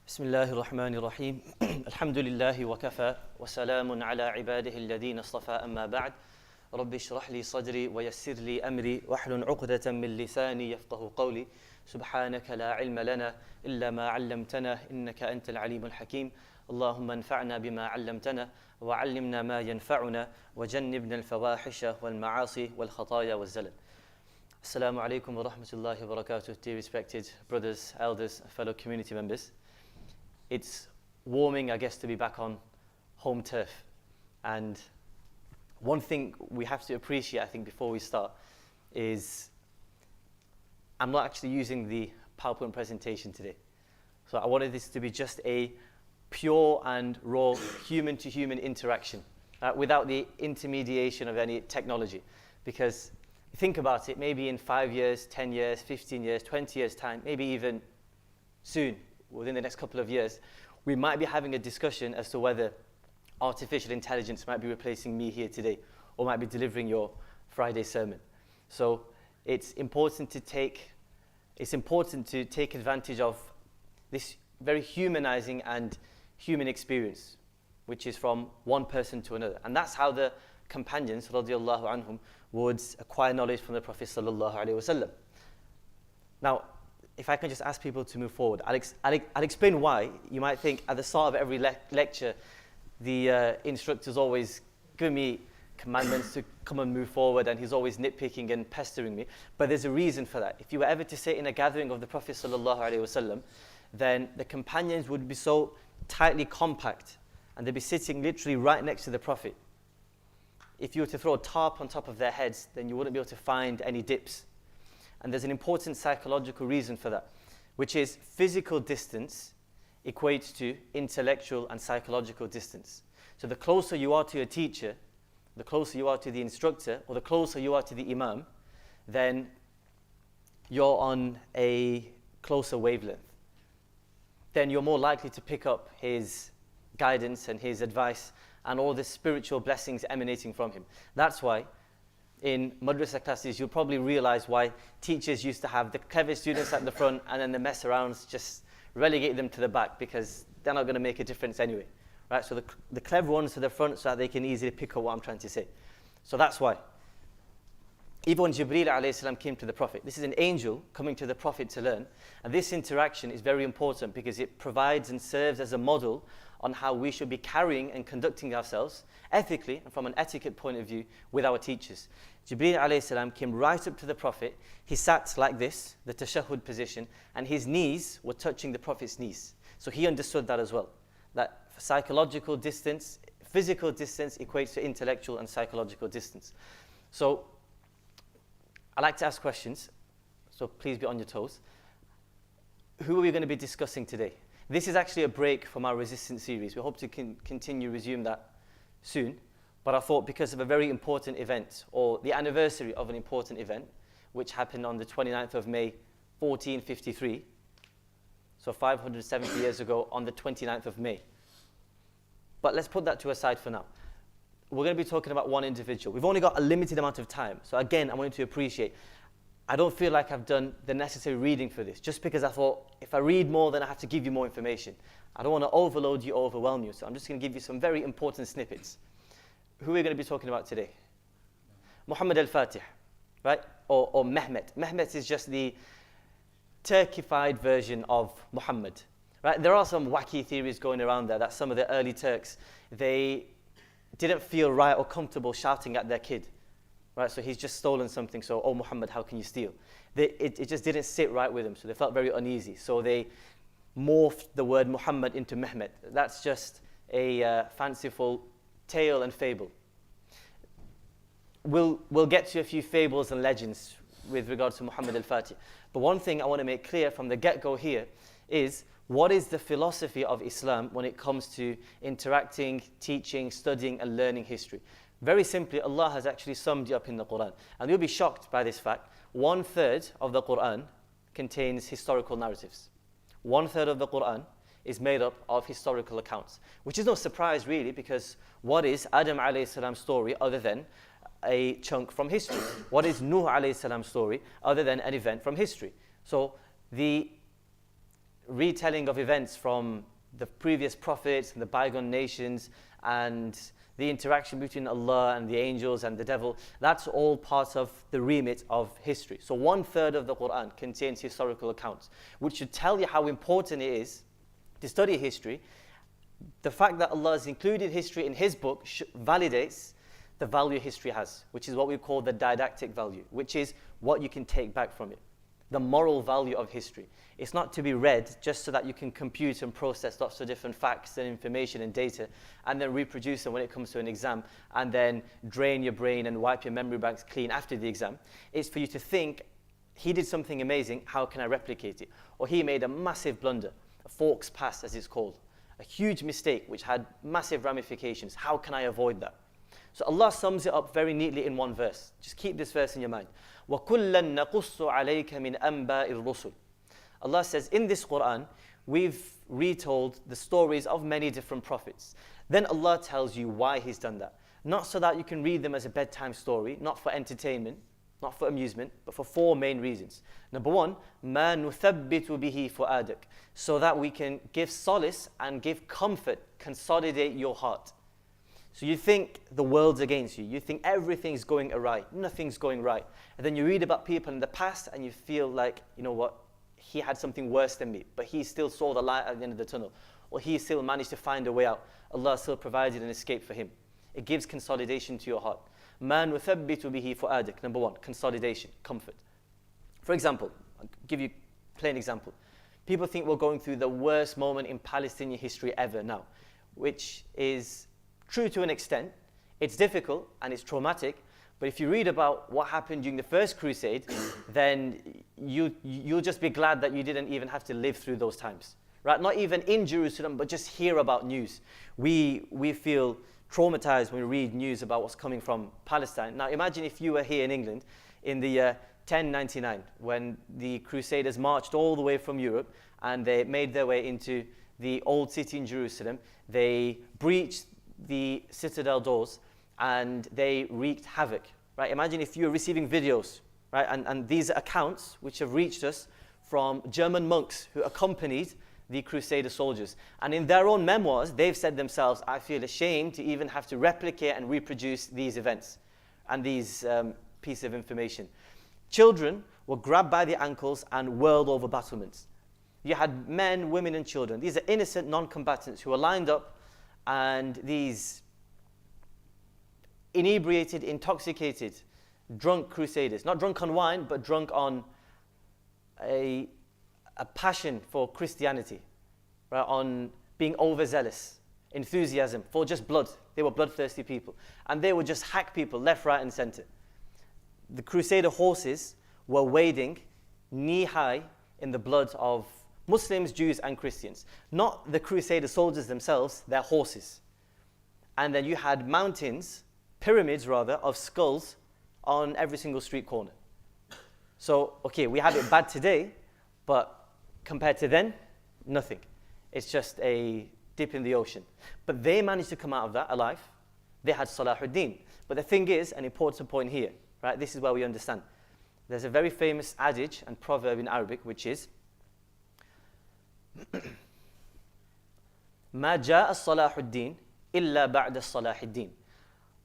بسم الله الرحمن الرحيم الحمد لله وكفى وسلام على عباده الذين اصطفى أما بعد رب اشرح لي صدري ويسر لي أمري واحلل عقدة من لساني يفقه قولي سبحانك لا علم لنا إلا ما علمتنا إنك أنت العليم الحكيم اللهم انفعنا بما علمتنا وعلمنا ما ينفعنا وجنبنا الفواحش والمعاصي والخطايا والزلل. Assalamu alaikum wa rahmatullahi wa barakatuh, dear respected brothers, elders, fellow community members. It's warming, I guess, to be back on home turf. And one thing we have to appreciate, I think, before we start is I'm not actually using the PowerPoint presentation today. So I wanted this to be just a pure and raw human-to-human interaction without the intermediation of any technology. Because think about it, maybe in 5 years, 10 years, 15 years, 20 years' time, maybe even soon, within the next couple of years, we might be having a discussion as to whether artificial intelligence might be replacing me here today or might be delivering your Friday sermon. So it's important to take advantage of this very humanizing and human experience, which is from one person to another. And that's how the companions, radiallahu anhum, would acquire knowledge from the Prophet sallallahu alaihi wasallam. Now, if I can just ask people to move forward, I'll explain why. You might think at the start of every lecture, the instructor's always giving me commandments to come and move forward, and he's always nitpicking and pestering me. But there's a reason for that. If you were ever to sit in a gathering of the Prophet sallallahu alaihi wasallam, then the companions would be so tightly compact, and they'd be sitting literally right next to the Prophet. If you were to throw a tarp on top of their heads, then you wouldn't be able to find any dips. And there's an important psychological reason for that, which is physical distance equates to intellectual and psychological distance. So the closer you are to your teacher, the closer you are to the instructor, or the closer you are to the imam, then you're on a closer wavelength. Then you're more likely to pick up his guidance and his advice and all the spiritual blessings emanating from him. That's why in madrasa classes, you'll probably realize why teachers used to have the clever students at the front and then the mess arounds just relegate them to the back, because they're not going to make a difference anyway. Right? So the clever ones to the front so that they can easily pick up what I'm trying to say. So that's why. Even when Jibreel alayhi salam came to the Prophet, this is an angel coming to the Prophet to learn. And this interaction is very important because it provides and serves as a model on how we should be carrying and conducting ourselves ethically and from an etiquette point of view with our teachers. Jibreel alayhi salam came right up to the Prophet. He sat like this, the tashahhud position, and his knees were touching the Prophet's knees. So he understood that as well, that psychological distance, physical distance equates to intellectual and psychological distance. So I like to ask questions, so please be on your toes. Who are we going to be discussing today? This is actually a break from our Resistance series. We hope to resume that soon. But I thought because of a very important event, or the anniversary of an important event, which happened on the 29th of May, 1453, so 570 years ago on the 29th of May. But let's put that to aside for now. We're going to be talking about one individual. We've only got a limited amount of time. So again, I wanted to appreciate, I don't feel like I've done the necessary reading for this, just because I thought if I read more, then I have to give you more information. I don't want to overload you, overwhelm you. So I'm just going to give you some very important snippets. Who are we going to be talking about today? Muhammad al-Fatih, right? Or Mehmet. Mehmet is just the Turkified version of Muhammad, right? There are some wacky theories going around there that some of the early Turks, they didn't feel right or comfortable shouting at their kid. Right, so he's just stolen something, so, oh Muhammad, how can you steal? It just didn't sit right with them, so they felt very uneasy. So they morphed the word Muhammad into Mehmet. That's just a fanciful tale and fable. We'll get to a few fables and legends with regards to Muhammad al-Fatih. But one thing I want to make clear from the get-go here is, what is the philosophy of Islam when it comes to interacting, teaching, studying, and learning history? Very simply, Allah has actually summed it up in the Quran. And you'll be shocked by this fact. 1/3 of the Quran contains historical narratives. 1/3 of the Quran is made up of historical accounts, which is no surprise really, because what is Adam alayhi salam's story other than a chunk from history? What is Nuh alayhi salam's story other than an event from history? So the retelling of events from the previous prophets and the bygone nations and the interaction between Allah and the angels and the devil, that's all part of the remit of history. So 1/3 of the Quran contains historical accounts, which should tell you how important it is to study history. The fact that Allah has included history in His book validates the value history has, which is what we call the didactic value, which is what you can take back from it. The moral value of history. It's not to be read just so that you can compute and process lots of different facts and information and data and then reproduce them when it comes to an exam and then drain your brain and wipe your memory banks clean after the exam. It's for you to think, he did something amazing, how can I replicate it? Or he made a massive blunder, a forks pass as it's called, a huge mistake which had massive ramifications. How can I avoid that? So Allah sums it up very neatly in one verse. Just keep this verse in your mind. وَكُلًّا نَقُصُّ عَلَيْكَ مِنْ أَنْبَاءِ الرُّسُلِ. Allah says in this Quran, we've retold the stories of many different prophets. Then Allah tells you why He's done that. Not so that you can read them as a bedtime story, not for entertainment, not for amusement, but for 4 main reasons. Number 1, مَا نُثَبِّتُ بِهِ فُؤَادَكَ, so that we can give solace and give comfort, consolidate your heart. So you think the world's against you. You think everything's going awry. Nothing's going right. And then you read about people in the past and you feel like, you know what, he had something worse than me, but he still saw the light at the end of the tunnel. Or he still managed to find a way out. Allah still provided an escape for him. It gives consolidation to your heart. مَا نُثَبِّتُ بِهِ فُؤَادَكَ. Number 1, consolidation, comfort. For example, I'll give you a plain example. People think we're going through the worst moment in Palestinian history ever now, which is true to an extent. It's difficult and it's traumatic, but if you read about what happened during the First Crusade, then you'll just be glad that you didn't even have to live through those times, right? Not even in Jerusalem, but just hear about news. We feel traumatized when we read news about what's coming from Palestine. Now imagine if you were here in England in the year 1099, when the Crusaders marched all the way from Europe and they made their way into the old city in Jerusalem. They breached the citadel doors and they wreaked havoc, right? Imagine if you're receiving videos, right? And these accounts which have reached us from German monks who accompanied the Crusader soldiers. And in their own memoirs, they've said themselves, I feel ashamed to even have to replicate and reproduce these events and these pieces of information. Children were grabbed by the ankles and whirled over battlements. You had men, women, and children. These are innocent non-combatants who were lined up, and these inebriated, intoxicated, drunk crusaders, not drunk on wine, but drunk on a passion for Christianity, right? On being overzealous, enthusiasm for just blood. They were bloodthirsty people. And they would just hack people left, right, and center. The Crusader horses were wading knee-high in the blood of Muslims, Jews, and Christians. Not the Crusader soldiers themselves, their horses. And then you had mountains, pyramids rather, of skulls on every single street corner. So, okay, we have it bad today, but compared to then, nothing. It's just a dip in the ocean. But they managed to come out of that alive. They had Salahuddin. But the thing is, an important point here, right? This is where we understand. There's a very famous adage and proverb in Arabic, which is, ما جاء صلاح الدين إلا بعد صلاح الدين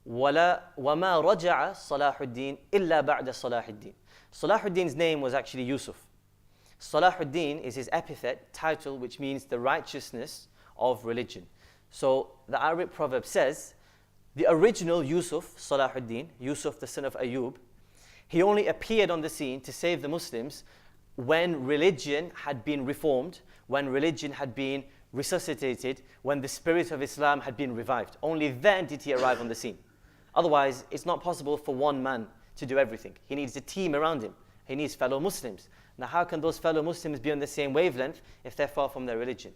وما رجع صلاح الدين إلا بعد صلاح الدين. Salahuddin's name was actually Yusuf. Salahuddin is his epithet, title, which means the righteousness of religion. So the Arabic proverb says, the original Yusuf, Salahuddin, Yusuf the son of Ayub, he only appeared on the scene to save the Muslims when religion had been reformed, when religion had been resuscitated, when the spirit of Islam had been revived. Only then did he arrive on the scene. Otherwise, it's not possible for one man to do everything. He needs a team around him. He needs fellow Muslims. Now, how can those fellow Muslims be on the same wavelength if they're far from their religion?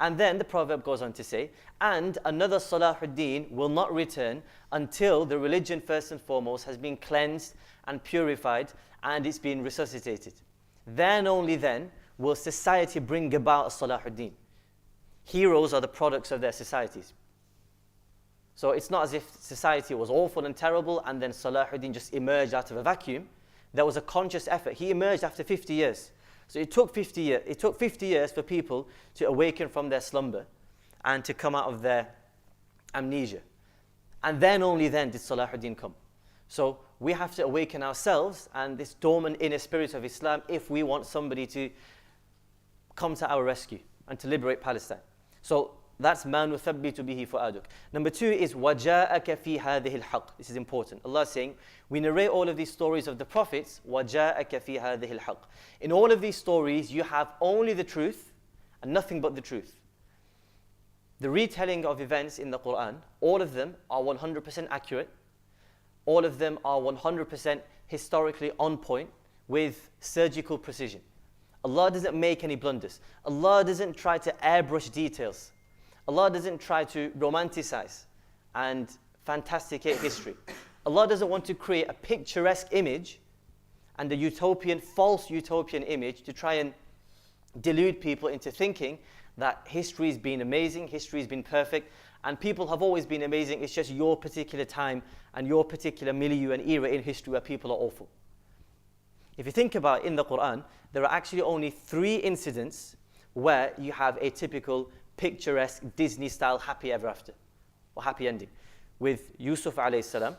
And then the proverb goes on to say, and another Salahuddin will not return until the religion first and foremost has been cleansed and purified and it's been resuscitated. Then, only then, will society bring about a Salahuddin. Heroes are the products of their societies. So it's not as if society was awful and terrible and then Salahuddin just emerged out of a vacuum. There was a conscious effort. He emerged after 50 years. So it took 50 years. It took 50 years for people to awaken from their slumber and to come out of their amnesia. And then, only then, did Salahuddin come. So we have to awaken ourselves and this dormant inner spirit of Islam if we want somebody to come to our rescue and to liberate Palestine. So that's مَا نُثَبِّتُ بِهِ فُؤَادُكَ. Number 2 is وَجَاءَكَ فِي هَذِهِ الْحَقِّ. This is important. Allah is saying, we narrate all of these stories of the prophets, وَجَاءَكَ فِي هَذِهِ الْحَقِّ. In all of these stories, you have only the truth and nothing but the truth. The retelling of events in the Quran, all of them are 100% accurate. All of them are 100% historically on point with surgical precision. Allah doesn't make any blunders. Allah doesn't try to airbrush details. Allah doesn't try to romanticize and fantasticate history. Allah doesn't want to create a picturesque image and a utopian, false utopian image to try and delude people into thinking that history's been amazing, history's been perfect, and people have always been amazing. It's just your particular time and your particular milieu and era in history where people are awful. If you think about it, in the Quran, there are actually only 3 incidents where you have a typical picturesque Disney-style happy ever after, or happy ending. With Yusuf alayhi salam,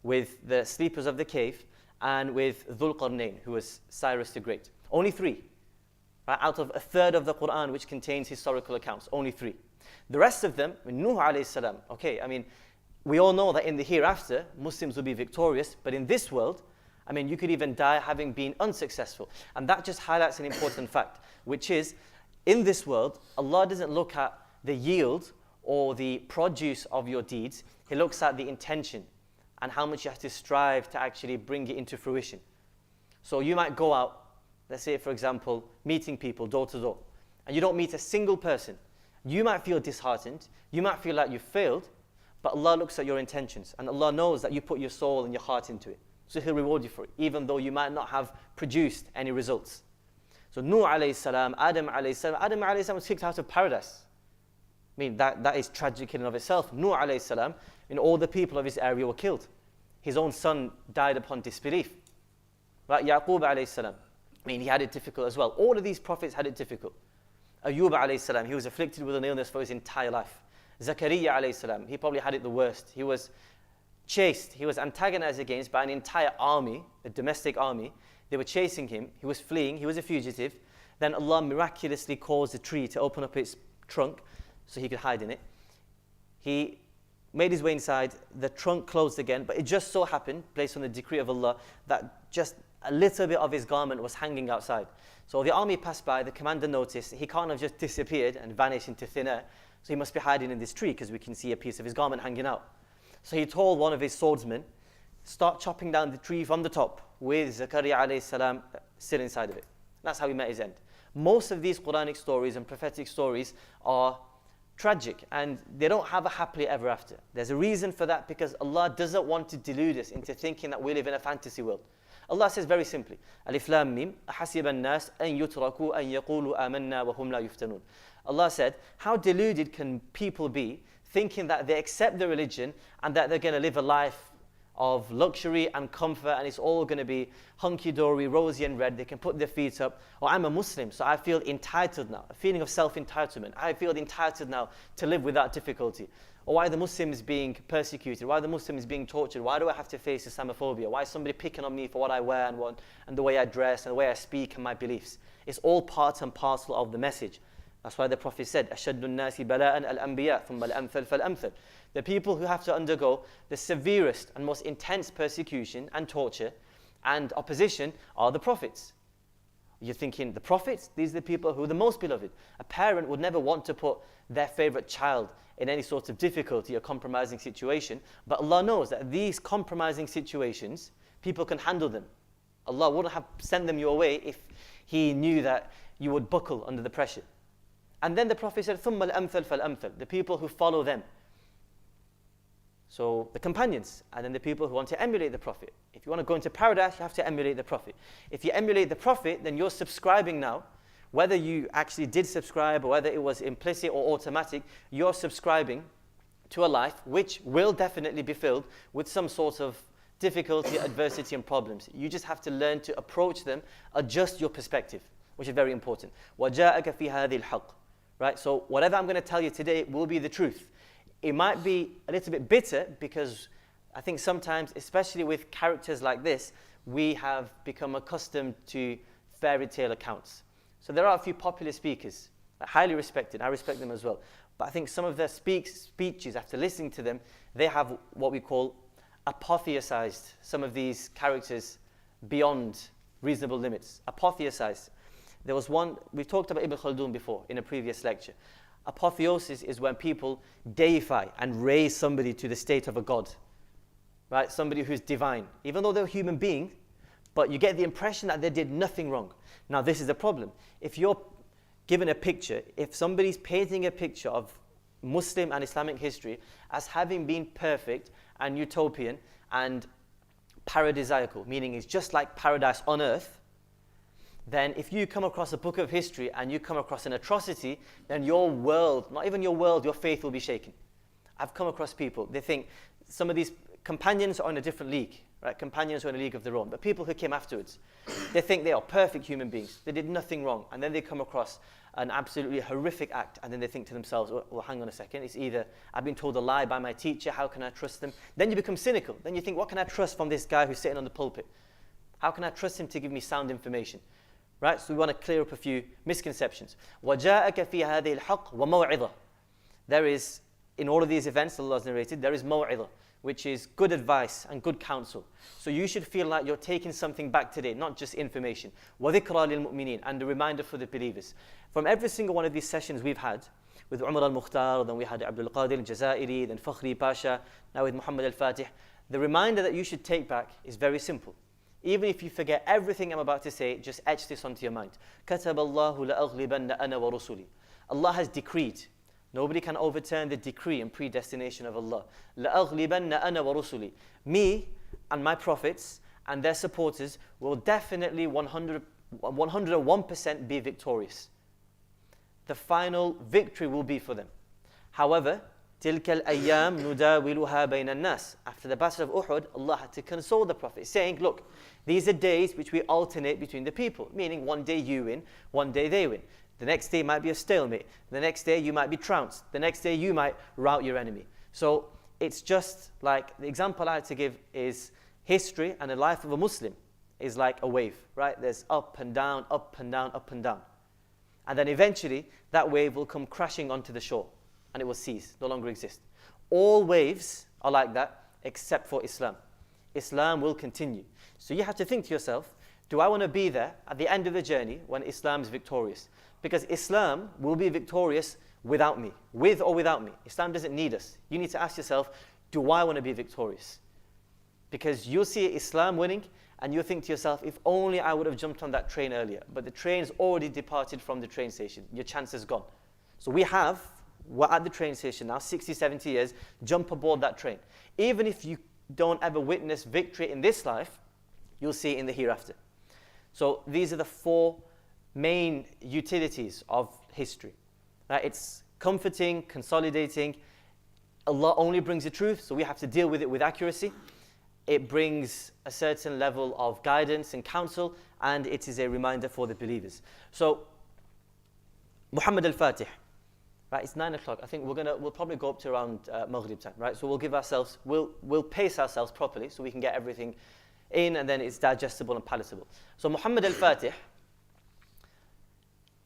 with the sleepers of the cave, and with Dhul Qarnayn, who was Cyrus the Great. Only 3. Right? Out of a third of the Quran which contains historical accounts, only 3. The rest of them, Nuh alayhi salam, okay, I mean, we all know that in the hereafter, Muslims will be victorious, but in this world, I mean, you could even die having been unsuccessful. And that just highlights an important fact, which is, in this world, Allah doesn't look at the yield or the produce of your deeds. He looks at the intention and how much you have to strive to actually bring it into fruition. So you might go out, let's say, for example, meeting people door to door, and you don't meet a single person. You might feel disheartened. You might feel like you failed, but Allah looks at your intentions, and Allah knows that you put your soul and your heart into it. So He'll reward you for it, even though you might not have produced any results. So Nuh alayhi salam, Adam alayhi salam was kicked out of paradise. I mean, that is tragic in and of itself. Nuh alayhi salam, all the people of his area were killed. His own son died upon disbelief. Right? Yaqub alayhi salam, he had it difficult as well. All of these prophets had it difficult. Ayub alayhi salam, he was afflicted with an illness for his entire life. Zakaria alayhi salam, he probably had it the worst. He was chased, he was antagonized against by an entire army, a domestic army. They were chasing him, he was fleeing, he was a fugitive. Then Allah miraculously caused the tree to open up its trunk so he could hide in it. He made his way inside, the trunk closed again, but it just so happened, based on the decree of Allah, that just a little bit of his garment was hanging outside. So the army passed by, the commander noticed he can't have just disappeared and vanished into thin air, so he must be hiding in this tree because we can see a piece of his garment hanging out. So he told one of his swordsmen, start chopping down the tree from the top with Zakaria alayhi salam still inside of it. That's how he met his end. Most of these Quranic stories and prophetic stories are tragic and they don't have a happily ever after. There's a reason for that, because Allah doesn't want to delude us into thinking that we live in a fantasy world. Allah says very simply, Alif Lam Mim, أَحَسِبَ النَّاسَ أَن يُتْرَكُوا أَن يَقُولُوا آمَنَّا وَهُمْ لَا يُفْتَنُونَ. Allah said, how deluded can people be thinking that they accept the religion and that they're going to live a life of luxury and comfort and it's all going to be hunky-dory, rosy and red. They can put their feet up. Or I'm a Muslim, so I feel entitled now. A feeling of self-entitlement. I feel entitled now to live without difficulty. Or why the Muslim is being persecuted? Why the Muslim is being tortured? Why do I have to face Islamophobia? Why is somebody picking on me for what I wear and the way I dress and the way I speak and my beliefs? It's all part and parcel of the message. That's why the Prophet said, أَشَدُّ النَّاسِ بَلَاءً الْأَنْبِيَاء ثُمَّ الْأَمْثَلْ فَالْأَمْثَلْ. The people who have to undergo the severest and most intense persecution and torture and opposition are the prophets. You're thinking, the prophets? These are the people who are the most beloved. A parent would never want to put their favorite child in any sort of difficulty or compromising situation, but Allah knows that these compromising situations, people can handle them. Allah wouldn't have sent them your way if He knew that you would buckle under the pressure. And then the Prophet said, ثُمَّ الْأَمْثَلْ فَالْأَمْثَلْ. The people who follow them. So the companions, and then the people who want to emulate the Prophet. If you want to go into paradise, you have to emulate the Prophet. If you emulate the Prophet, then you're subscribing now. Whether you actually did subscribe or whether it was implicit or automatic, you're subscribing to a life which will definitely be filled with some sort of difficulty, adversity and problems. You just have to learn to approach them, adjust your perspective. which is very important. وَجَاءَكَ فِي هَذِي الْحَقِّ. Right? So whatever I'm going to tell you today will be the truth. It might be a little bit bitter because I think sometimes, especially with characters like this, we have become accustomed to fairy tale accounts. So there are a few popular speakers, highly respected. I respect them as well. But I think some of their speeches, after listening to them, they have what we call apotheosized some of these characters beyond reasonable limits. Apotheosized. There was one, we talked about Ibn Khaldun before in a previous lecture. Apotheosis is when people deify and raise somebody to the state of a god. Right? Somebody who's divine. Even though they're a human being, but you get the impression that they did nothing wrong. Now this is the problem. If you're given a picture, if somebody's painting a picture of Muslim and Islamic history as having been perfect and utopian and paradisiacal, meaning it's just like paradise on earth, then if you come across a book of history and you come across an atrocity, then your world, not even your world, your faith will be shaken. I've come across people, they think some of these companions are in a different league, right? Companions are in a league of their own, but people who came afterwards, they think they are perfect human beings. They did nothing wrong, and then they come across an absolutely horrific act, and then they think to themselves, well, hang on a second, it's either I've been told a lie by my teacher, how can I trust them? Then you become cynical. Then you think, what can I trust from this guy who's sitting on the pulpit? How can I trust him to give me sound information? Right? So we want to clear up a few misconceptions. وَجَاءَكَ فِي هَذِهِ الْحَقِّ وَمَوْعِظَةٌ. There is, in all of these events Allah has narrated, there is maw'idah, which is good advice and good counsel. So you should feel like you're taking something back today, not just information. وَذِكْرَى لِلْمُؤْمِنِينَ, and a reminder for the believers. From every single one of these sessions we've had, with Umar al-Mukhtar, then we had Abdul Qadir al-Jazairi, then Fakhri Pasha, now with Muhammad al-Fatih, the reminder that you should take back is very simple. Even if you forget everything I'm about to say, just etch this onto your mind. كَتَبَ اللَّهُ لَأَغْلِبَنَّ أَنَا وَرُسُلِي. Allah has decreed. Nobody can overturn the decree and predestination of Allah. لَأَغْلِبَنَّ أَنَا وَرُسُلِي. Me and my prophets and their supporters will definitely 101% be victorious. The final victory will be for them. However, تِلْكَ الْأَيَّامِ نُدَاوِلُهَا بَيْنَ النَّاسِ. After the Battle of Uhud, Allah had to console the Prophet, saying, look, these are days which we alternate between the people, meaning one day you win, one day they win. The next day might be a stalemate. The next day you might be trounced. The next day you might rout your enemy. So it's just like, the example I had to give is history and the life of a Muslim is like a wave, right? There's up and down, up and down, up and down. And then eventually that wave will come crashing onto the shore and it will cease, no longer exist. All waves are like that except for Islam. Islam will continue. So you have to think to yourself, do I want to be there at the end of the journey when Islam is victorious? Because Islam will be victorious without me, with or without me. Islam doesn't need us. You need to ask yourself, do I want to be victorious? Because you'll see Islam winning and you'll think to yourself, if only I would have jumped on that train earlier. But the train's already departed from the train station. Your chance is gone. So we're at the train station now, 60, 70 years, jump aboard that train. Even if you don't ever witness victory in this life, you'll see it in the hereafter. So these are the four main utilities of history. It's comforting, consolidating. Allah only brings the truth, so we have to deal with it with accuracy. It brings a certain level of guidance and counsel, and it is a reminder for the believers. So, Muhammad al-Fatih, right? It's 9 o'clock. I think we'll probably go up to around Maghrib time, right? So we'll pace ourselves properly so we can get everything in, and then it's digestible and palatable. So Muhammad al-Fatih,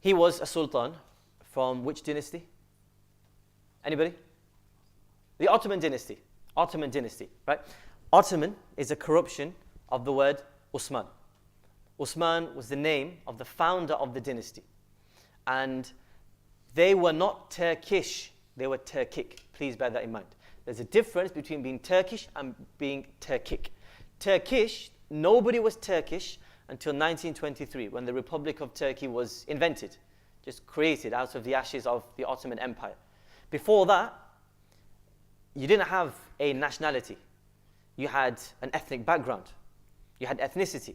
he was a sultan from which dynasty? Anybody? The Ottoman dynasty. Ottoman dynasty, right? Ottoman is a corruption of the word Usman. Usman was the name of the founder of the dynasty. And they were not Turkish, they were Turkic. Please bear that in mind. There's a difference between being Turkish and being Turkic. Turkish, nobody was Turkish until 1923, when the Republic of Turkey was invented, just created out of the ashes of the Ottoman Empire. Before that, you didn't have a nationality. You had an ethnic background. You had ethnicity.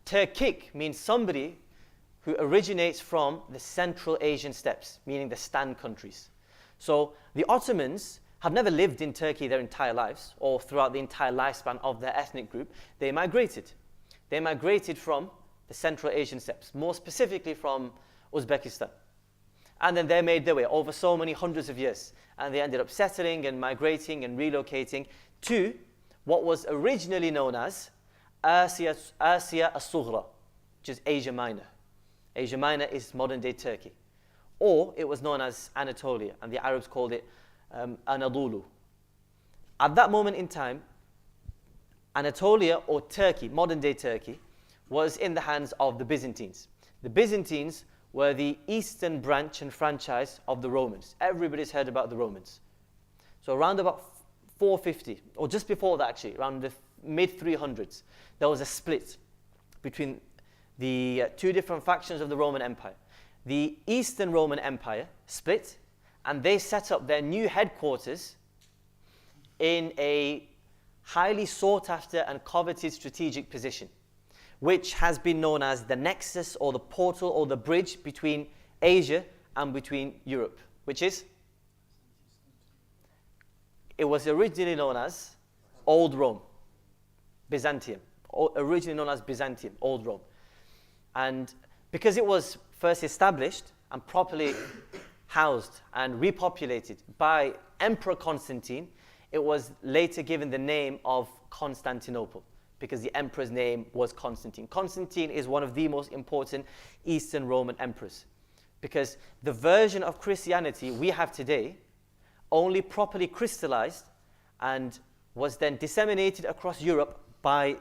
Turkic means somebody who originates from the Central Asian steppes, meaning the Stan countries. So the Ottomans have never lived in Turkey their entire lives, or throughout the entire lifespan of their ethnic group. They migrated. They migrated from the Central Asian steppes, more specifically from Uzbekistan. And then they made their way over so many hundreds of years. And they ended up settling and migrating and relocating to what was originally known as Asia as-Sughra, which is Asia Minor. Asia Minor is modern-day Turkey. Or it was known as Anatolia, and the Arabs called it Anadolu. At that moment in time, Anatolia, or Turkey, modern-day Turkey, was in the hands of the Byzantines. The Byzantines were the eastern branch and franchise of the Romans. Everybody's heard about the Romans. So around about 450, or just before that actually, around the mid-300s, there was a split between the two different factions of the Roman Empire. The Eastern Roman Empire split, and they set up their new headquarters in a highly sought after and coveted strategic position, which has been known as the nexus or the portal or the bridge between Asia and between Europe, which is, it was originally known as Old Rome, Byzantium, originally known as Byzantium, Old Rome. And because it was first established and properly housed and repopulated by Emperor Constantine, it was later given the name of Constantinople, because the emperor's name was Constantine. Constantine is one of the most important Eastern Roman emperors, because the version of Christianity we have today only properly crystallized and was then disseminated across Europe by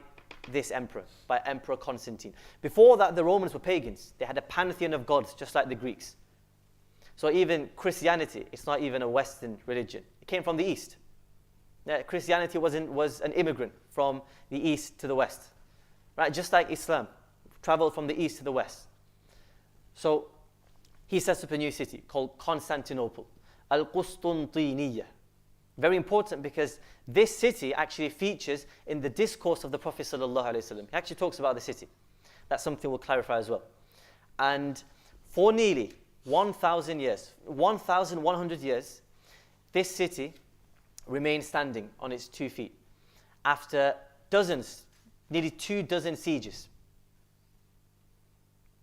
this emperor, by Emperor Constantine. Before that, the Romans were pagans. They had a pantheon of gods, just like the Greeks. So even Christianity, it's not even a Western religion. It came from the East. Christianity was an immigrant from the East to the West, right? Just like Islam traveled from the East to the West. So he sets up a new city called Constantinople, Al-Qustuntiniyya. Very important, because this city actually features in the discourse of the Prophet ﷺ. He actually talks about the city. That's something we'll clarify as well. And for nearly 1,000 years, 1,100 years, this city remained standing on its 2 feet after dozens, nearly 24 sieges,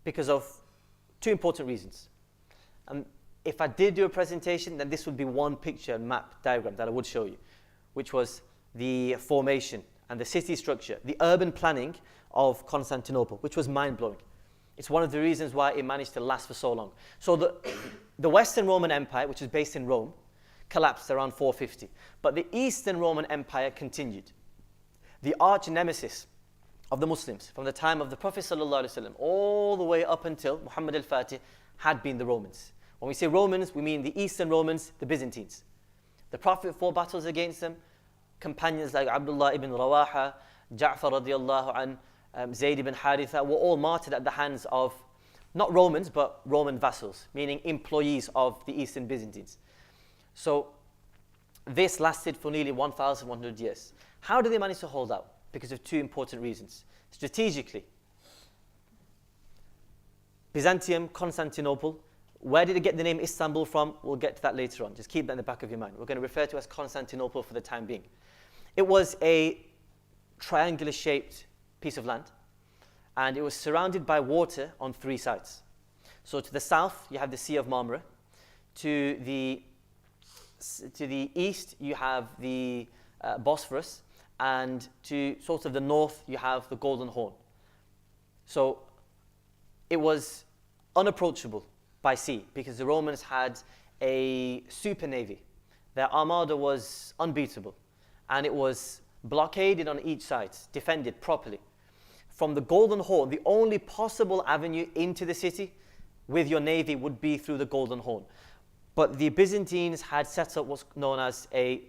because of 2 important reasons. And if I did do a presentation, then this would be one picture map diagram that I would show you, which was the formation and the city structure, the urban planning of Constantinople, which was mind-blowing. It's one of the reasons why it managed to last for so long. So the Western Roman Empire, which is based in Rome, collapsed around 450. But the Eastern Roman Empire continued. The arch nemesis of the Muslims from the time of the Prophet ﷺ all the way up until Muhammad al-Fatih had been the Romans. When we say Romans, we mean the Eastern Romans, the Byzantines. The Prophet fought battles against them. Companions like Abdullah ibn Rawaha, Ja'far radiallahu an, Zayd ibn Haritha were all martyred at the hands of not Romans, but Roman vassals, meaning employees of the Eastern Byzantines. So this lasted for nearly 1,100 years. How did they manage to hold out? Because of 2 important reasons. Strategically, Byzantium, Constantinople. Where did it get the name Istanbul from? We'll get to that later on. Just keep that in the back of your mind. We're going to refer to it as Constantinople for the time being. It was a triangular shaped piece of land, and it was surrounded by water on 3 sides. So to the south, you have the Sea of Marmara. To the east, you have the Bosphorus, and to sort of the north, you have the Golden Horn. So it was unapproachable by sea, because the Romans had a super navy. Their armada was unbeatable, and it was blockaded on each side, defended properly. From the Golden Horn, the only possible avenue into the city with your navy would be through the Golden Horn. But the Byzantines had set up what's known as a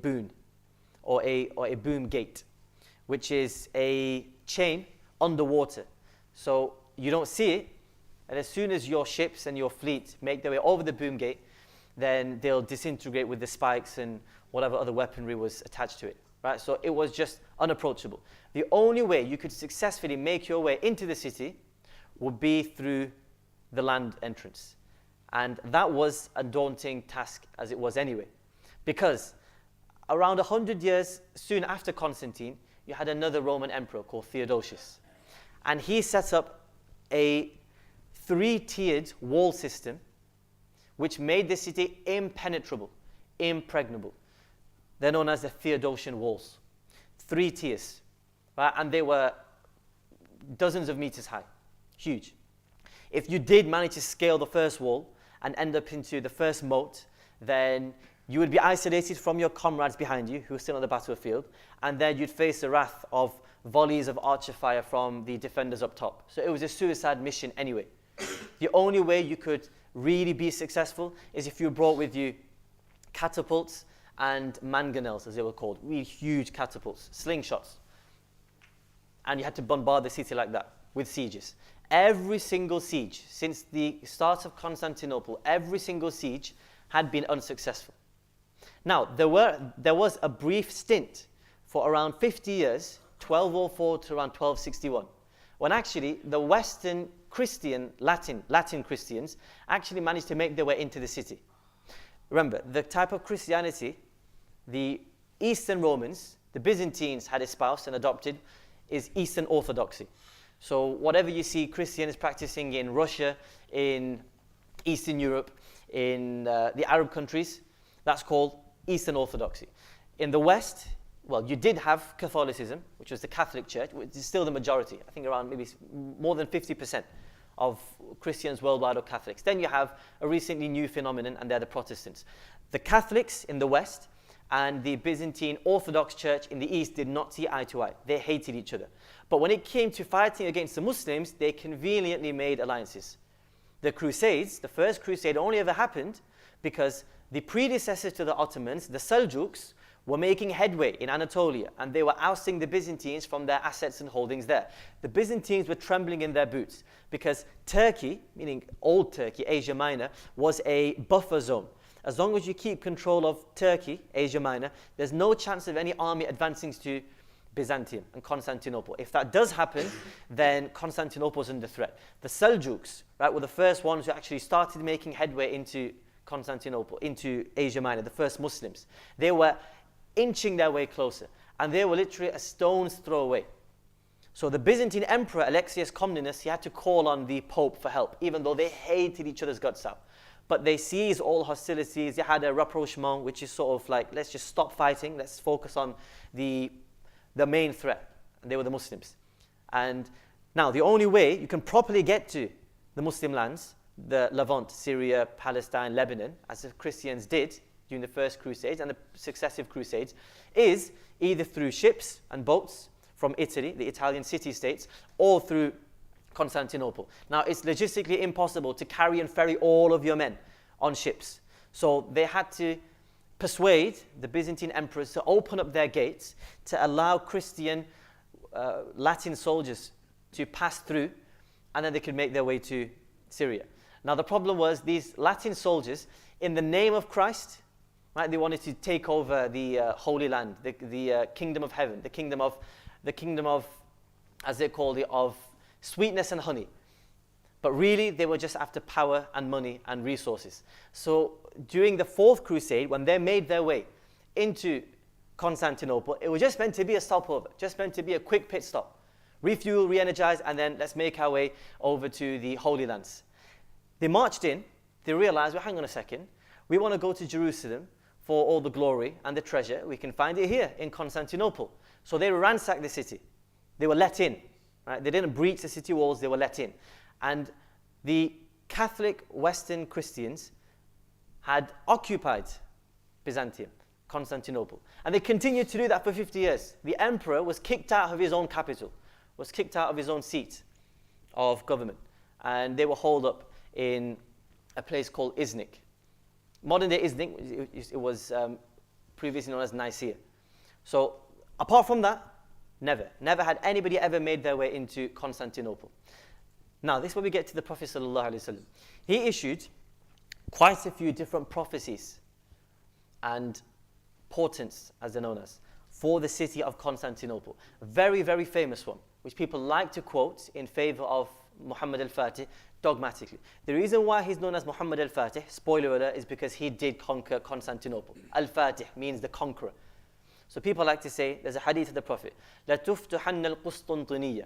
boon, or a boom gate, which is a chain underwater. So you don't see it, and as soon as your ships and your fleet make their way over the boom gate, then they'll disintegrate with the spikes and whatever other weaponry was attached to it. Right? So it was just unapproachable. The only way you could successfully make your way into the city would be through the land entrance. And that was a daunting task as it was anyway. Because around 100 years soon after Constantine, you had another Roman emperor called Theodosius. And he set up a 3-tiered wall system which made the city impenetrable, impregnable. They're known as the Theodosian walls. 3 tiers, right? And they were dozens of meters high, huge. If you did manage to scale the first wall and end up into the first moat, then you would be isolated from your comrades behind you who were still on the battlefield, and then you'd face the wrath of volleys of archer fire from the defenders up top. So it was a suicide mission anyway. The only way you could really be successful is if you brought with you catapults and mangonels, as they were called, really huge catapults, slingshots. And you had to bombard the city like that with sieges. Every single siege, since the start of Constantinople, every single siege had been unsuccessful. Now, there was a brief stint for around 50 years, 1204 to around 1261, when actually the Western Christian, Latin Christians actually managed to make their way into the city. Remember, the type of Christianity the Eastern Romans, the Byzantines, had espoused and adopted is Eastern Orthodoxy. So whatever you see Christians practicing in Russia, in Eastern Europe, in the Arab countries, that's called Eastern Orthodoxy. In the West, well, you did have Catholicism, which was the Catholic Church, which is still the majority. I think around maybe more than 50% of Christians worldwide are Catholics. Then you have a recently new phenomenon, and they're the Protestants. The Catholics in the West and the Byzantine Orthodox Church in the East did not see eye to eye. They hated each other. But when it came to fighting against the Muslims, they conveniently made alliances. The Crusades, the first crusade, only ever happened because the predecessors to the Ottomans, the Seljuks, were making headway in Anatolia, and they were ousting the Byzantines from their assets and holdings there. The Byzantines were trembling in their boots because Turkey, meaning old Turkey, Asia Minor, was a buffer zone. As long as you keep control of Turkey, Asia Minor, there's no chance of any army advancing to Byzantium and Constantinople. If that does happen, then Constantinople is under threat. The Seljuks, right, were the first ones who actually started making headway into Constantinople, into Asia Minor, the first Muslims. They were inching their way closer, and they were literally a stone's throw away. So the Byzantine Emperor, Alexius Comnenus, he had to call on the Pope for help, even though they hated each other's guts out. But they seized all hostilities. They had a rapprochement, which is sort of like, let's just stop fighting. Let's focus on the main threat. And they were the Muslims. And now the only way you can properly get to the Muslim lands, the Levant, Syria, Palestine, Lebanon, as the Christians did during the first Crusades and the successive Crusades, is either through ships and boats from Italy, the Italian city-states, or through Constantinople. Now, it's logistically impossible to carry and ferry all of your men on ships. So they had to persuade the Byzantine emperors to open up their gates to allow Christian Latin soldiers to pass through, and then they could make their way to Syria. Now, the problem was these Latin soldiers, in the name of Christ, right, they wanted to take over the Holy Land, the kingdom of heaven, the kingdom of, as they called it, of sweetness and honey. But really, they were just after power and money and resources. So during the Fourth Crusade, when they made their way into Constantinople, it was just meant to be a stopover, just meant to be a quick pit stop. Refuel, re-energize, and then let's make our way over to the Holy Lands. They marched in, they realized, well, hang on a second, we want to go to Jerusalem for all the glory and the treasure. We can find it here in Constantinople. So they ransacked the city. They were let in. Right? They didn't breach the city walls, they were let in. And the Catholic Western Christians had occupied Byzantium, Constantinople. And they continued to do that for 50 years. The emperor was kicked out of his own capital, was kicked out of his own seat of government. And they were holed up in a place called Iznik. Modern day Iznik, it was previously known as Nicaea. So apart from that, never had anybody ever made their way into Constantinople. Now, this is where we get to the Prophet ﷺ. He issued quite a few different prophecies and portents, as they're known as, for the city of Constantinople. A very, very famous one, which people like to quote in favor of Muhammad al-Fatih dogmatically. The reason why he's known as Muhammad al-Fatih, spoiler alert, is because he did conquer Constantinople. Al-Fatih means the conqueror. So people like to say, there's a hadith of the Prophet, لَتُفْتُحَنَّ الْقُسْطُنْطِنِيَّةِ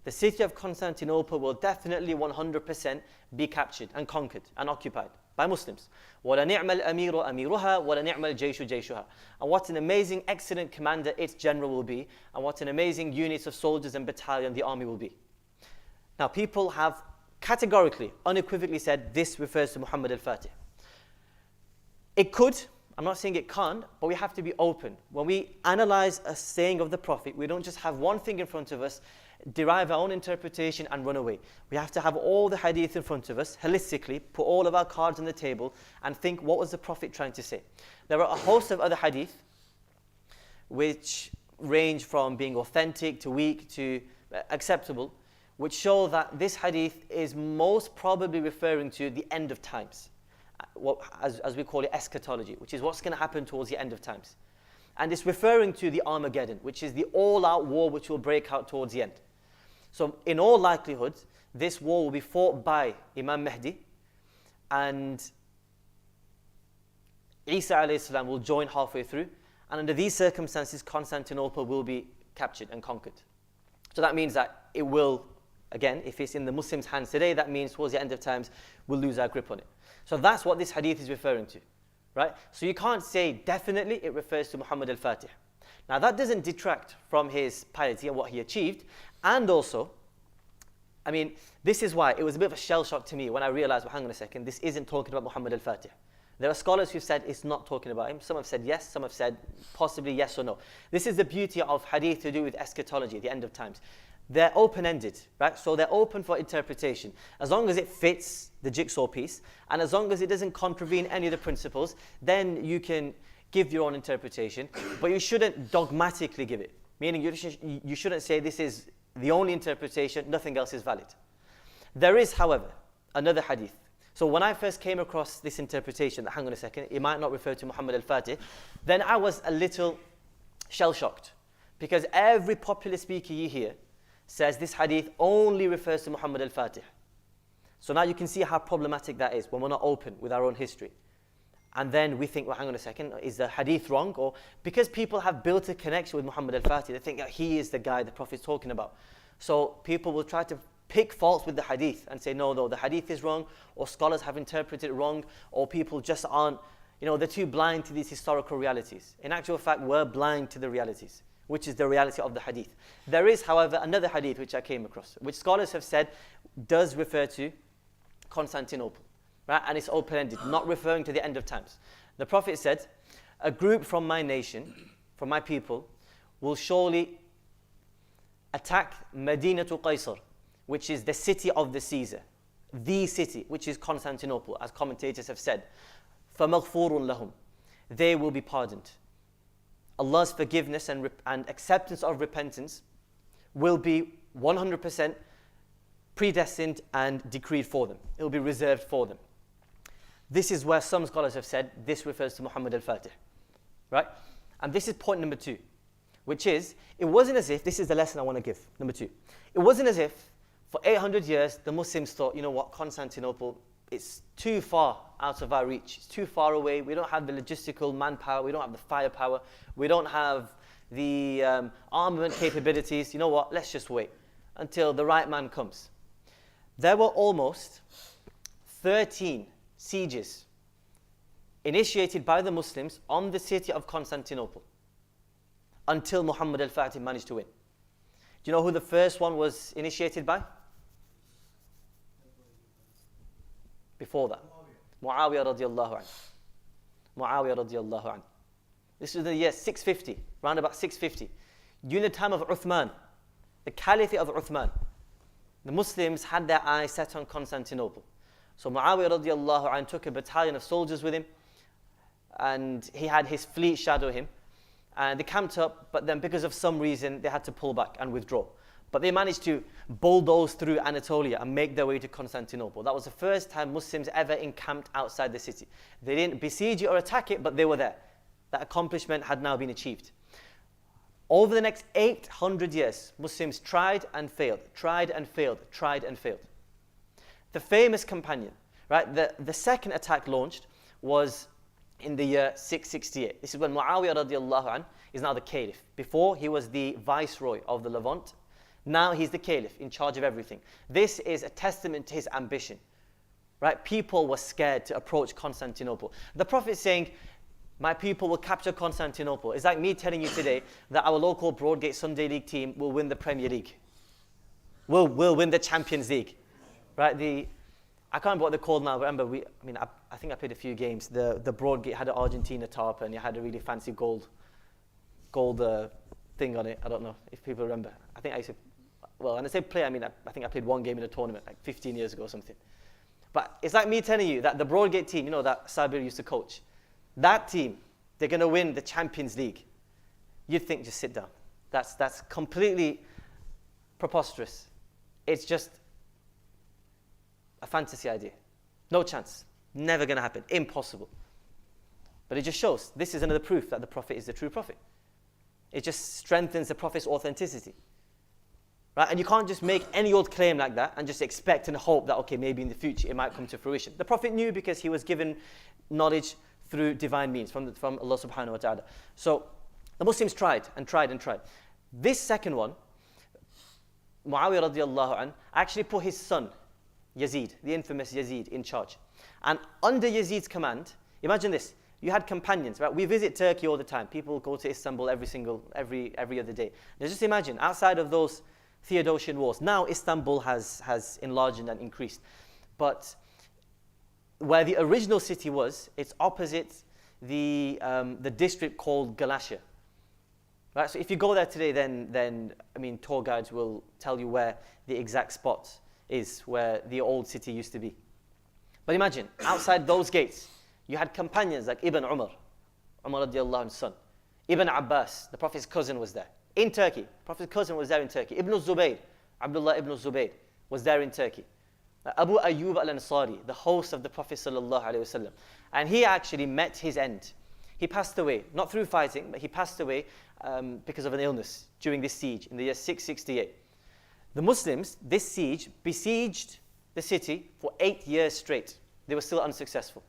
The city of Constantinople will definitely 100% be captured and conquered and occupied by Muslims. وَلَنِعْمَ الْأَمِيرُ أَمِيرُهَا وَلَنِعْمَ الْجَيْشُ جَيْشُهَا. And what an amazing, excellent commander its general will be, and what an amazing units of soldiers and battalion the army will be. Now, people have categorically, unequivocally said this refers to Muhammad al-Fatih. It could, I'm not saying it can't, but we have to be open. When we analyze a saying of the Prophet, we don't just have one thing in front of us, derive our own interpretation and run away. We have to have all the hadith in front of us, holistically, put all of our cards on the table and think, what was the Prophet trying to say? There are a host of other hadith which range from being authentic to weak to acceptable, which show that this hadith is most probably referring to the end of times, as we call it, eschatology, which is what's going to happen towards the end of times. And it's referring to the Armageddon, which is the all-out war which will break out towards the end. So in all likelihood, this war will be fought by Imam Mahdi, and Isa alayhi salam will join halfway through, and under these circumstances, Constantinople will be captured and conquered. So that means that it will, again, if it's in the Muslims' hands today, that means towards the end of times, we'll lose our grip on it. So that's what this hadith is referring to, right? So you can't say definitely it refers to Muhammad al-Fatih. Now that doesn't detract from his piety and what he achieved. And also, I mean, this is why it was a bit of a shell shock to me when I realized, well, hang on a second, this isn't talking about Muhammad al-Fatih. There are scholars who've said it's not talking about him. Some have said yes, some have said possibly yes or no. This is the beauty of hadith to do with eschatology, the end of times. They're open-ended, right? So they're open for interpretation. As long as it fits the jigsaw piece, and as long as it doesn't contravene any of the principles, then you can give your own interpretation, but you shouldn't dogmatically give it. Meaning you shouldn't say this is the only interpretation, nothing else is valid. There is, however, another hadith. So when I first came across this interpretation, that hang on a second, it might not refer to Muhammad al-Fatih, then I was a little shell-shocked. Because every popular speaker you hear says this hadith only refers to Muhammad al-Fatih. So now you can see how problematic that is when we're not open with our own history. And then we think, well, hang on a second, is the hadith wrong? Or because people have built a connection with Muhammad al-Fatih, they think that he is the guy the Prophet's talking about. So people will try to pick faults with the hadith and say, no, the hadith is wrong, or scholars have interpreted it wrong, or people just aren't, they're too blind to these historical realities. In actual fact, we're blind to the realities, which is the reality of the hadith. There is, however, another hadith which I came across, which scholars have said does refer to Constantinople. Right? And it's open-ended, not referring to the end of times. The Prophet said, a group from my nation, from my people, will surely attack Madinatul Qaysar, which is the city of the Caesar, the city, which is Constantinople, as commentators have said. فَمَغْفُورٌ لَهُمْ. They will be pardoned. Allah's forgiveness and acceptance of repentance will be 100% predestined and decreed for them. It will be reserved for them. This is where some scholars have said this refers to Muhammad al-Fatih, right? And this is point number 2, which is, it wasn't as if, this is the lesson I want to give, number 2. It wasn't as if for 800 years the Muslims thought, you know what, Constantinople, it's too far out of our reach. It's too far away. We don't have the logistical manpower. We don't have the firepower. We don't have the armament capabilities. You know what, let's just wait until the right man comes. There were almost 13 sieges initiated by the Muslims on the city of Constantinople until Muhammad al-Fatih managed to win. Do you know who the first one was initiated by? Before that, Muawiyah radiallahu anhu. Muawiyah radiallahu anhu. This was the year 650, around about 650. During the time of Uthman, the Caliphate of Uthman, the Muslims had their eyes set on Constantinople. So Muawiyah radiallahu anhu took a battalion of soldiers with him, and he had his fleet shadow him, and they camped up, but then because of some reason they had to pull back and withdraw. But they managed to bulldoze through Anatolia and make their way to Constantinople. That was the first time Muslims ever encamped outside the city. They didn't besiege it or attack it, but they were there. That accomplishment had now been achieved. Over the next 800 years, Muslims tried and failed, tried and failed, tried and failed. The famous companion, right? The second attack launched was in the year 668. This is when Muawiyah radiallahu anhu is now the caliph. Before, he was the viceroy of the Levant. Now he's the caliph, in charge of everything. This is a testament to his ambition. Right? People were scared to approach Constantinople. The Prophet saying, my people will capture Constantinople. It's like me telling you today that our local Broadgate Sunday League team will win the Premier League. Will win the Champions League. Right? I can't remember what they're called now, but remember, I think I played a few games. The Broadgate had an Argentina tarp and it had a really fancy gold thing on it. I don't know if people remember. I think I used to, well, when I say play, I think I played one game in a tournament like 15 years ago or something. But it's like me telling you that the Broadgate team, you know, that Sabir used to coach, that team, they're going to win the Champions League. You'd think, just sit down. That's completely preposterous. It's just a fantasy idea. No chance. Never going to happen. Impossible. But it just shows, this is another proof that the Prophet is the true Prophet. It just strengthens the Prophet's authenticity. Right? And you can't just make any old claim like that and just expect and hope that, okay, maybe in the future it might come to fruition. The Prophet knew because he was given knowledge through divine means from Allah subhanahu wa ta'ala. So the Muslims tried and tried and tried. This second one, Muawiyah radiallahu anh, actually put his son, Yazid, the infamous Yazid, in charge. And under Yazid's command, imagine this, you had companions, right? We visit Turkey all the time. People go to Istanbul every other day. Now just imagine, outside of those Theodosian wars, now Istanbul has enlarged and increased. But where the original city was, it's opposite the district called Galatia. Right? So if you go there today, then tour guides will tell you where the exact spot is, where the old city used to be. But imagine, outside those gates, you had companions like Ibn Umar radiallahu anhu's son. Ibn Abbas, the Prophet's cousin, was there. In Turkey, the Prophet's cousin was there in Turkey. Ibn Zubayr, Abdullah ibn Zubayr, was there in Turkey. Abu Ayyub al-Ansari, the host of the Prophet sallallahu alaihi wasallam. And he actually met his end. He passed away, not through fighting, but he passed away because of an illness during this siege in the year 668. The Muslims, this siege, besieged the city for 8 years straight. They were still unsuccessful.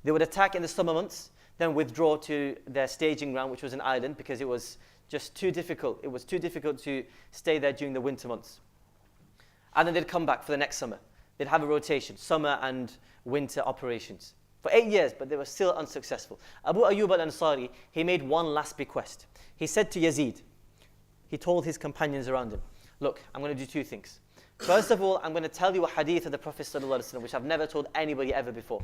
They would attack in the summer months, then withdraw to their staging ground, which was an island, because it was just too difficult. It was too difficult to stay there during the winter months. And then they'd come back for the next summer. They'd have a rotation, summer and winter operations. For 8 years, but they were still unsuccessful. Abu Ayyub al-Ansari, he made one last bequest. He said to Yazid, he told his companions around him, look, I'm going to do two things. First of all, I'm going to tell you a hadith of the Prophet ﷺ, which I've never told anybody ever before.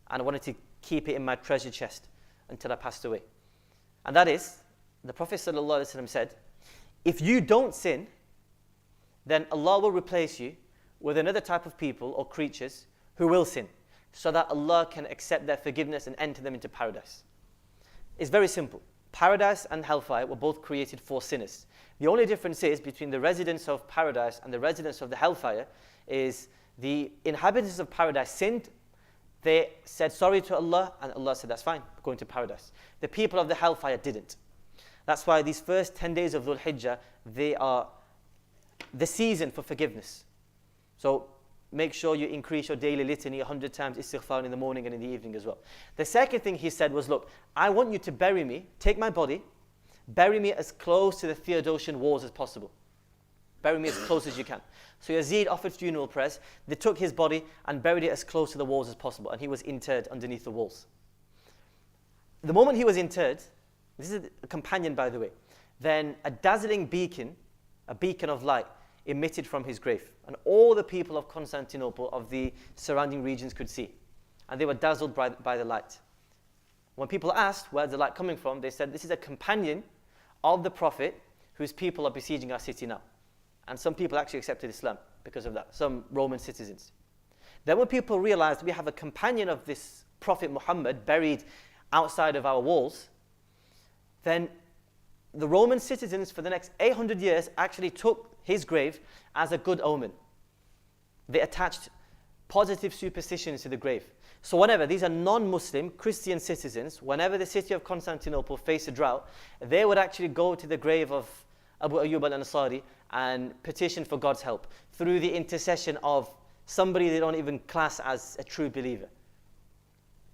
And I wanted to keep it in my treasure chest until I passed away. And that is, the Prophet ﷺ said, if you don't sin, then Allah will replace you with another type of people or creatures who will sin, so that Allah can accept their forgiveness and enter them into paradise. It's very simple. Paradise and hellfire were both created for sinners. The only difference is between the residents of paradise and the residents of the hellfire is the inhabitants of paradise sinned, they said sorry to Allah, and Allah said that's fine, we're going to paradise. The people of the hellfire didn't. That's why these first 10 days of Dhul Hijjah, they are the season for forgiveness. So make sure you increase your daily litany 100 times istighfar in the morning and in the evening as well. The second thing he said was, look, I want you to bury me, take my body, bury me as close to the Theodosian walls as possible. Bury me as close as you can. So Yazid offered funeral prayers. They took his body and buried it as close to the walls as possible, and he was interred underneath the walls. The moment he was interred, this is a companion by the way, then a dazzling beacon, a beacon of light, emitted from his grave. And all the people of Constantinople, of the surrounding regions, could see. And they were dazzled by the light. When people asked, where's the light coming from? They said, this is a companion of the Prophet whose people are besieging our city now. And some people actually accepted Islam because of that, some Roman citizens. Then when people realized we have a companion of this Prophet Muhammad buried outside of our walls, then the Roman citizens for the next 800 years actually took his grave as a good omen. They attached positive superstitions to the grave. So whenever, these are non-Muslim Christian citizens, whenever the city of Constantinople faced a drought, they would actually go to the grave of Abu Ayyub al-Ansari and petition for God's help through the intercession of somebody they don't even class as a true believer.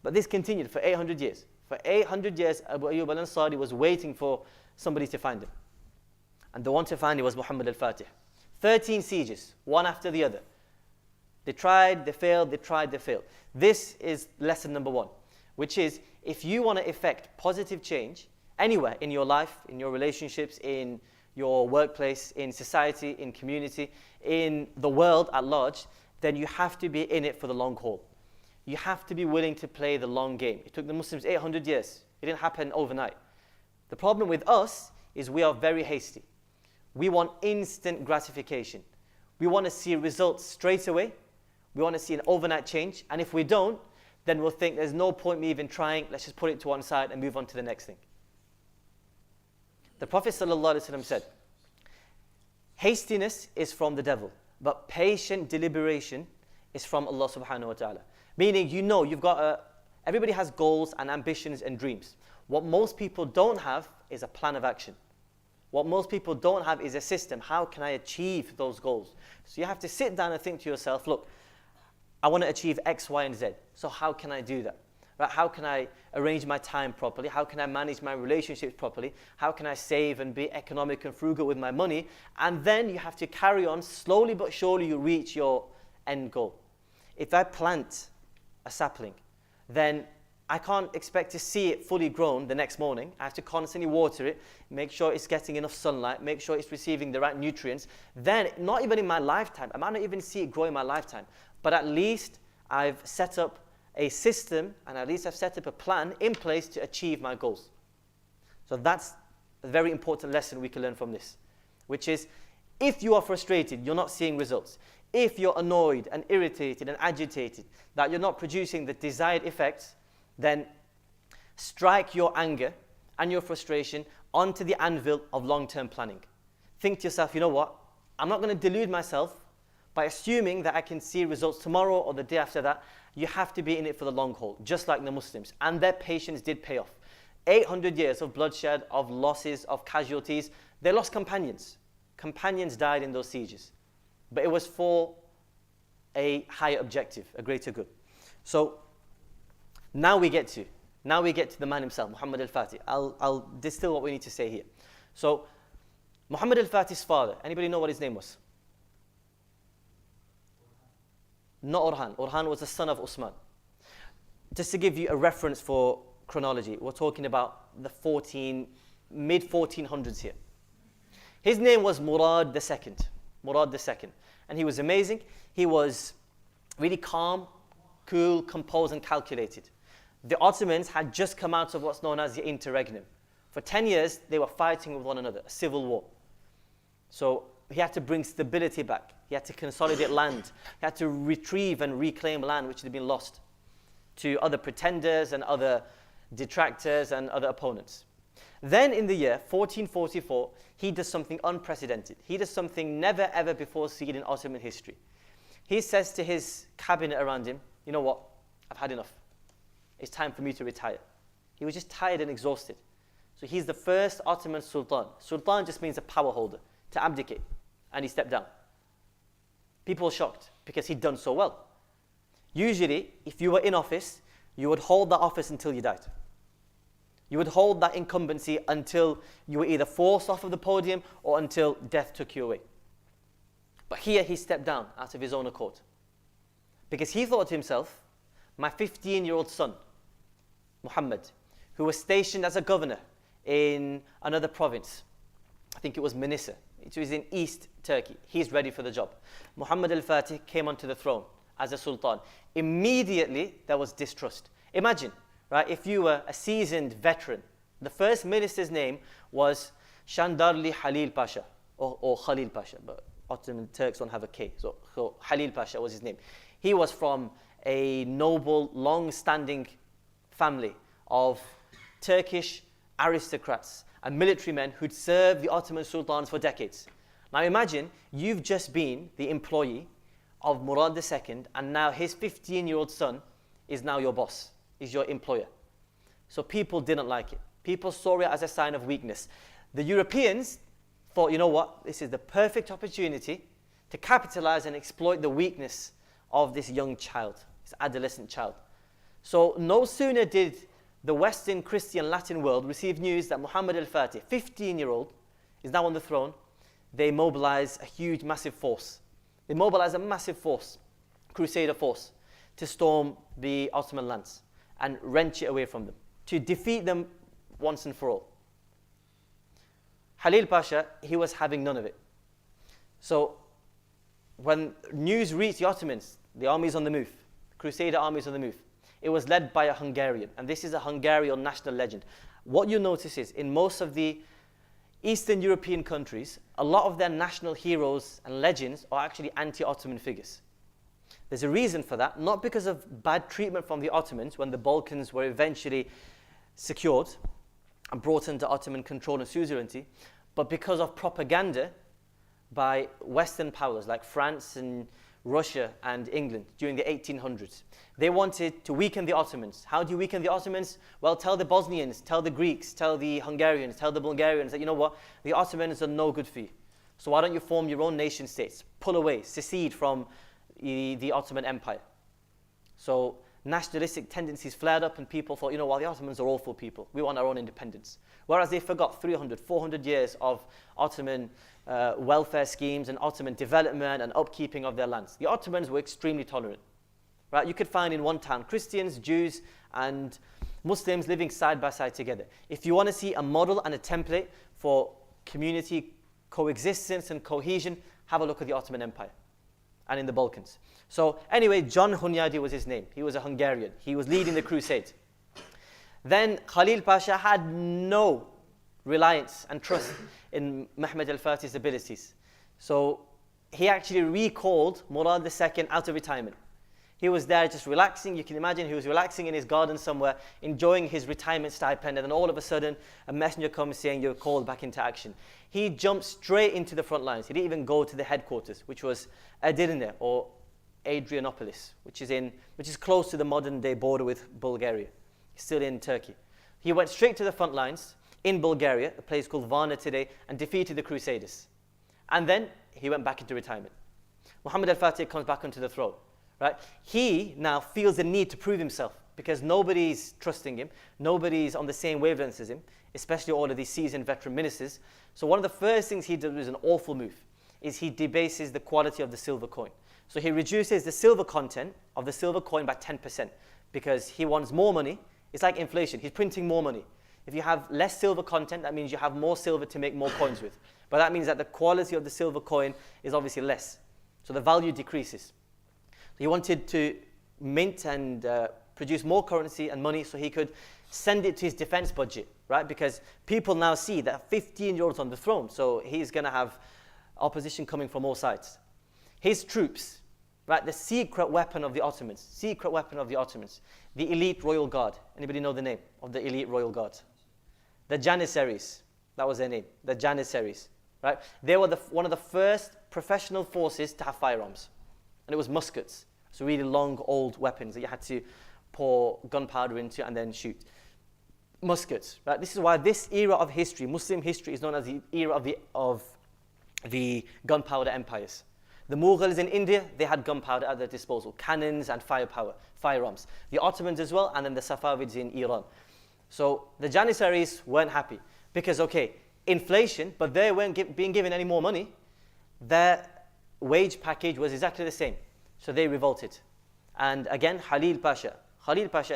But this continued for 800 years. For 800 years, Abu Ayyub al-Ansari was waiting for somebody to find him. And the one to find it was Muhammad al-Fatih. 13 sieges, one after the other. They tried, they failed, they tried, they failed. This is lesson number 1, which is if you want to effect positive change anywhere in your life, in your relationships, in your workplace, in society, in community, in the world at large, then you have to be in it for the long haul. You have to be willing to play the long game. It took the Muslims 800 years. It didn't happen overnight. The problem with us is we are very hasty. We want instant gratification. We want to see results straight away. We want to see an overnight change. And if we don't, then we'll think there's no point me even trying. Let's just put it to one side and move on to the next thing. The Prophet ﷺ said, hastiness is from the devil, but patient deliberation is from Allah subhanahu wa ta'ala. Meaning, you've got everybody has goals and ambitions and dreams. What most people don't have is a plan of action. What most people don't have is a system. How can I achieve those goals? So you have to sit down and think to yourself, look, I want to achieve X, Y, and Z. So how can I do that? Right? How can I arrange my time properly? How can I manage my relationships properly? How can I save and be economic and frugal with my money? And then you have to carry on. Slowly but surely you reach your end goal. If I plant a sapling, then I can't expect to see it fully grown the next morning. I have to constantly water it, make sure it's getting enough sunlight, make sure it's receiving the right nutrients. Then, not even in my lifetime, I might not even see it grow in my lifetime, but at least I've set up a system and at least I've set up a plan in place to achieve my goals. So that's a very important lesson we can learn from this, which is if you are frustrated, you're not seeing results. If you're annoyed and irritated and agitated, that you're not producing the desired effects, then strike your anger and your frustration onto the anvil of long-term planning. Think to yourself, you know what? I'm not going to delude myself by assuming that I can see results tomorrow or the day after that. You have to be in it for the long haul, just like the Muslims. And their patience did pay off. 800 years of bloodshed, of losses, of casualties. They lost companions. Companions died in those sieges. But it was for a higher objective, a greater good. So now we get to the man himself, Muhammad al-Fatih. I'll distill what we need to say here. So Muhammad al-Fatih's father, anybody know what his name was? Not Orhan. Orhan was the son of Usman. Just to give you a reference for chronology, we're talking about the mid-1400s here. His name was Murad II. Murad II. And he was amazing. He was really calm, cool, composed, and calculated. The Ottomans had just come out of what's known as the interregnum. For 10 years, they were fighting with one another, a civil war. So he had to bring stability back. He had to consolidate land. He had to retrieve and reclaim land which had been lost to other pretenders and other detractors and other opponents. Then in the year 1444, he does something unprecedented. He does something never ever before seen in Ottoman history. He says to his cabinet around him, you know what, I've had enough. It's time for me to retire. He was just tired and exhausted. So he's the first Ottoman Sultan. Sultan just means a power holder, to abdicate. And he stepped down. People were shocked because he'd done so well. Usually, if you were in office, you would hold that office until you died. You would hold that incumbency until you were either forced off of the podium or until death took you away. But here he stepped down out of his own accord. Because he thought to himself, my 15-year-old son, Muhammad, who was stationed as a governor in another province, I think it was Manisa, it was in East Turkey, he's ready for the job. Muhammad al-Fatih came onto the throne as a sultan. Immediately there was distrust. Imagine, right, if you were a seasoned veteran, the first minister's name was Shandarli Halil Pasha, or Khalil Pasha, but Ottoman Turks don't have a K, so Halil Pasha was his name. He was from a noble, long-standing family of Turkish aristocrats and military men who'd served the Ottoman sultans for decades. Now imagine you've just been the employee of Murad II, and now his 15-year-old son is now your boss, is your employer. So people didn't like it. People saw it as a sign of weakness. The Europeans thought, you know what, this is the perfect opportunity to capitalize and exploit the weakness of this young child, this adolescent child. So no sooner did the Western Christian Latin world receive news that Muhammad al-Fatih, 15-year-old, is now on the throne, they mobilize a huge, massive force. They mobilize a massive force, crusader force, to storm the Ottoman lands and wrench it away from them, to defeat them once and for all. Halil Pasha, he was having none of it. So when news reached the Ottomans, the armies on the move, crusader armies on the move, it was led by a Hungarian, and this is a Hungarian national legend. What you notice is, in most of the Eastern European countries, a lot of their national heroes and legends are actually anti-Ottoman figures. There's a reason for that, not because of bad treatment from the Ottomans when the Balkans were eventually secured and brought under Ottoman control and suzerainty, but because of propaganda by Western powers like France and Russia and England during the 1800s. They wanted to weaken the Ottomans. How do you weaken the Ottomans? Well, tell the Bosnians, tell the Greeks, tell the Hungarians, tell the Bulgarians that, you know what, the Ottomans are no good for you. So why don't you form your own nation states? Pull away, secede from the Ottoman Empire. So nationalistic tendencies flared up and people thought, you know what, the Ottomans are awful people. We want our own independence. Whereas they forgot 300, 400 years of Ottoman welfare schemes and Ottoman development and upkeeping of their lands. The Ottomans were extremely tolerant. Right? You could find in one town Christians, Jews, and Muslims living side by side together. If you want to see a model and a template for community coexistence and cohesion, have a look at the Ottoman Empire and in the Balkans. So anyway, John Hunyadi was his name. He was a Hungarian. He was leading the crusade. Then Khalil Pasha had no reliance and trust in Mehmet al-Fatih's abilities. So he actually recalled Murad II out of retirement. He was there just relaxing. You can imagine he was relaxing in his garden somewhere, enjoying his retirement stipend, and then all of a sudden, a messenger comes saying, you're called back into action. He jumped straight into the front lines. He didn't even go to the headquarters, which was Edirne, or Adrianopolis, which is close to the modern-day border with Bulgaria. He's still in Turkey. He went straight to the front lines in Bulgaria, a place called Varna today, and defeated the Crusaders. And then he went back into retirement. Muhammad al-Fatih comes back onto the throne. Right? He now feels the need to prove himself because nobody's trusting him, nobody's on the same wavelength as him, especially all of these seasoned veteran ministers. So one of the first things he does is an awful move, is he debases the quality of the silver coin. So he reduces the silver content of the silver coin by 10% because he wants more money. It's like inflation. He's printing more money. If you have less silver content, that means you have more silver to make more coins with. But that means that the quality of the silver coin is obviously less. So the value decreases. He wanted to mint and produce more currency and money so he could send it to his defense budget, right? Because people now see that 15-year-old's on the throne, so he's going to have opposition coming from all sides. His troops, right, the secret weapon of the Ottomans, the elite royal guard. Anybody know the name of the elite royal guard? The Janissaries, that was their name, the Janissaries, right? They were one of the first professional forces to have firearms. And it was muskets, so really long, old weapons that you had to pour gunpowder into and then shoot. Muskets, right? This is why this era of history, Muslim history, is known as the era of the gunpowder empires. The Mughals in India, they had gunpowder at their disposal, cannons and firearms. The Ottomans as well, and then the Safavids in Iran. So the Janissaries weren't happy because, okay, inflation, but they weren't being given any more money. Their wage package was exactly the same. So they revolted. And again, Khalil Pasha,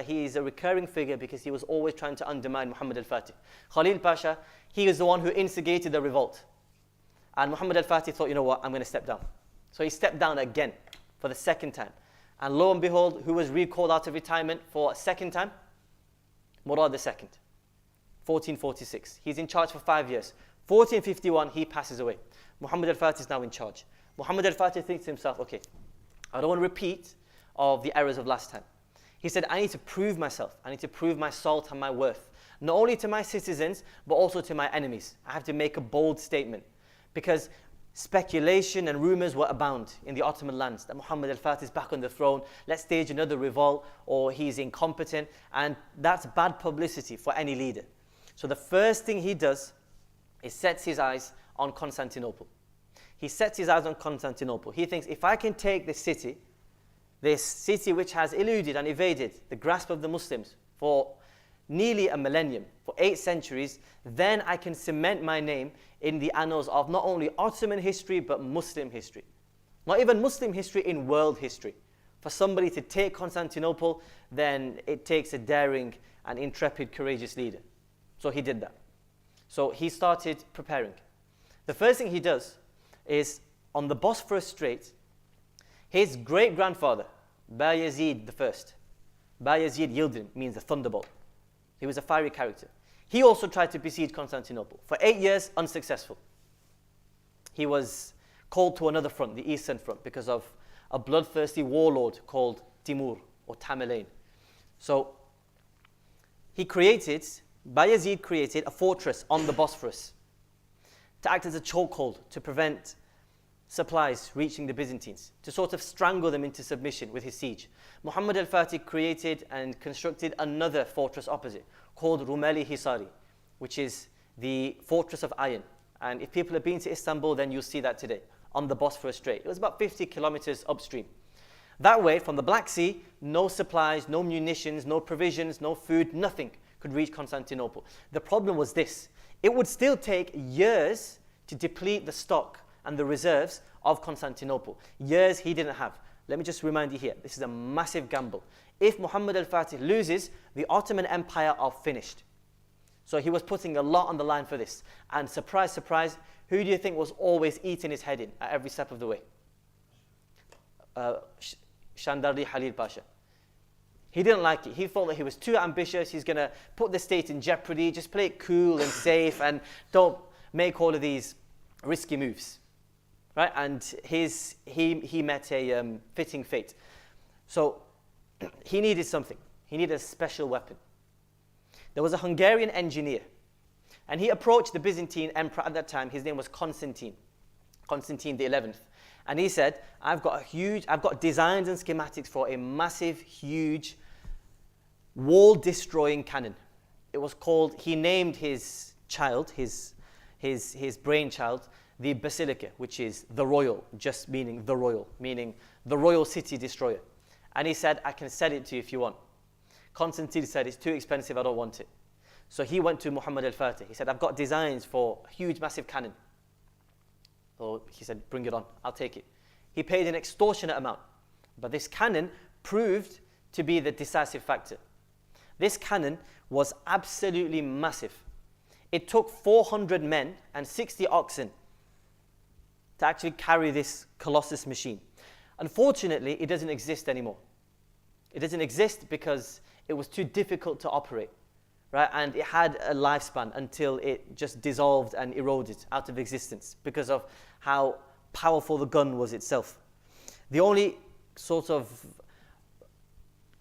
he is a recurring figure because he was always trying to undermine Muhammad al-Fatih. Khalil Pasha, he is the one who instigated the revolt. And Muhammad al-Fatih thought, you know what, I'm going to step down. So he stepped down again for the second time. And lo and behold, who was recalled out of retirement for a second time? Murad II, 1446. He's in charge for 5 years. 1451, he passes away. Muhammad al-Fatih is now in charge. Muhammad al-Fatih thinks to himself, okay, I don't want to repeat of the errors of last time. He said, I need to prove myself. I need to prove my salt and my worth. Not only to my citizens, but also to my enemies. I have to make a bold statement. Because speculation and rumors were abound in the Ottoman lands that Muhammad al-Fatih is back on the throne, let's stage another revolt, or he's incompetent. And that's bad publicity for any leader. So the first thing he does is sets his eyes on Constantinople. He sets his eyes on Constantinople. He thinks, if I can take this city which has eluded and evaded the grasp of the Muslims for nearly a millennium, for 8 centuries, then I can cement my name in the annals of not only Ottoman history, but Muslim history. Not even Muslim history, in world history. For somebody to take Constantinople, then it takes a daring and intrepid, courageous leader. So he did that. So he started preparing. The first thing he does is, on the Bosphorus Strait, his great-grandfather, Bayezid I, Bayezid Yildirim means the thunderbolt. He was a fiery character. He also tried to besiege Constantinople. For 8 years, unsuccessful. He was called to another front, the Eastern Front, because of a bloodthirsty warlord called Timur, or Tamerlane. So Bayezid created a fortress on the Bosphorus to act as a chokehold to prevent supplies reaching the Byzantines, to sort of strangle them into submission with his siege. Muhammad al-Fatih created and constructed another fortress opposite, called Rumeli Hisari, which is the fortress of iron. And if people have been to Istanbul, then you'll see that today, on the Bosphorus Strait. It was about 50 kilometers upstream. That way, from the Black Sea, no supplies, no munitions, no provisions, no food, nothing could reach Constantinople. The problem was this: it would still take years to deplete the stock and the reserves of Constantinople. Years he didn't have. Let me just remind you here, this is a massive gamble. If Muhammad al-Fatih loses, the Ottoman Empire are finished. So he was putting a lot on the line for this. And surprise, surprise, who do you think was always eating his head in at every step of the way? Shandarli Halil Pasha. He didn't like it. He thought that he was too ambitious. He's going to put the state in jeopardy. Just play it cool and safe and don't make all of these risky moves. Right? And he met a fitting fate. So he needed something. He needed a special weapon. There was a Hungarian engineer, and he approached the Byzantine emperor at that time. His name was Constantine the 11th. And he said, I've got designs and schematics for a massive, huge, wall-destroying cannon. It was called, he named his child, his brainchild, the Basilica, which is the royal, just meaning the royal city destroyer. And he said, I can sell it to you if you want. Constantine said, it's too expensive, I don't want it. So he went to Muhammad al-Fatih. He said, I've got designs for a huge, massive cannon. So he said, bring it on, I'll take it. He paid an extortionate amount. But this cannon proved to be the decisive factor. This cannon was absolutely massive. It took 400 men and 60 oxen to actually carry this colossus machine. Unfortunately, it doesn't exist anymore. It doesn't exist because it was too difficult to operate, right? And it had a lifespan until it just dissolved and eroded out of existence because of how powerful the gun was itself. The only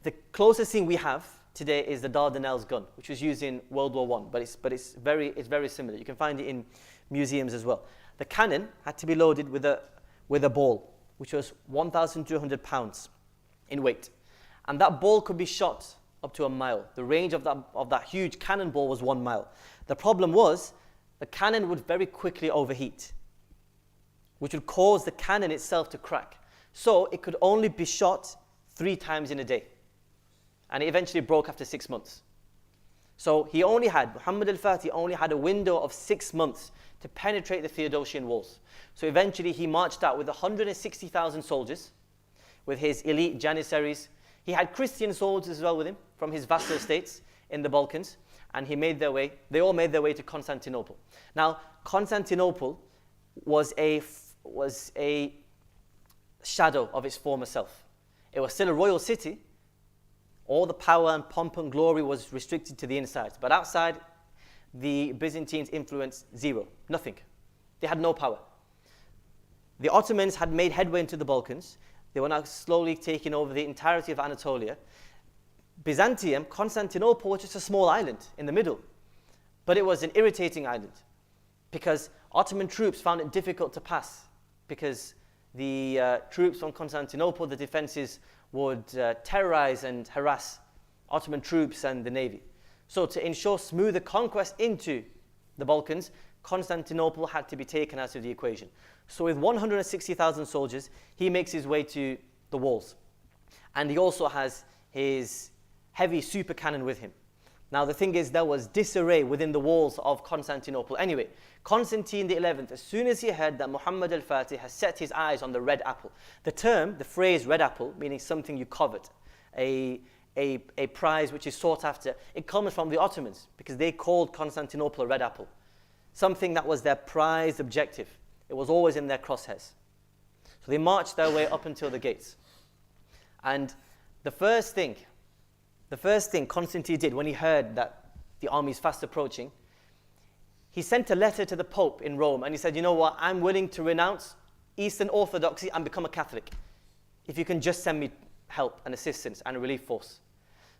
the closest thing we have today is the Dardanelles gun, which was used in World War I, but it's very similar. You can find it in museums as well. The cannon had to be loaded with a ball, which was 1,200 pounds in weight. And that ball could be shot up to a mile. The range of that huge cannonball was 1 mile. The problem was the cannon would very quickly overheat, which would cause the cannon itself to crack. So it could only be shot 3 times in a day. And it eventually broke after 6 months. So Muhammad al-Fatih only had a window of 6 months to penetrate the Theodosian walls. So eventually he marched out with 160,000 soldiers, with his elite janissaries. He had Christian soldiers as well with him from his vassal states in the Balkans, and they all made their way to Constantinople. Now, Constantinople was a shadow of its former self. It was still a royal city. All the power and pomp and glory was restricted to the inside. But outside, the Byzantines' influence, zero, nothing. They had no power. The Ottomans had made headway into the Balkans. They were now slowly taking over the entirety of Anatolia. Byzantium, Constantinople, was just a small island in the middle. But it was an irritating island because Ottoman troops found it difficult to pass because the troops from Constantinople, the defenses, would terrorize and harass Ottoman troops and the navy. So to ensure smoother conquest into the Balkans, Constantinople had to be taken out of the equation. So with 160,000 soldiers, he makes his way to the walls. And he also has his heavy super cannon with him. Now the thing is, there was disarray within the walls of Constantinople. Anyway, Constantine the 11th, as soon as he heard that Muhammad al-Fatih has set his eyes on the red apple, the phrase red apple, meaning something you covet, a prize which is sought after, it comes from the Ottomans, because they called Constantinople a red apple. Something that was their prized objective. It was always in their crosshairs. So they marched their way up until the gates. And the first thing Constantine did when he heard that the army is fast approaching, he sent a letter to the Pope in Rome, and he said, you know what, I'm willing to renounce Eastern Orthodoxy and become a Catholic, if you can just send me help and assistance and a relief force.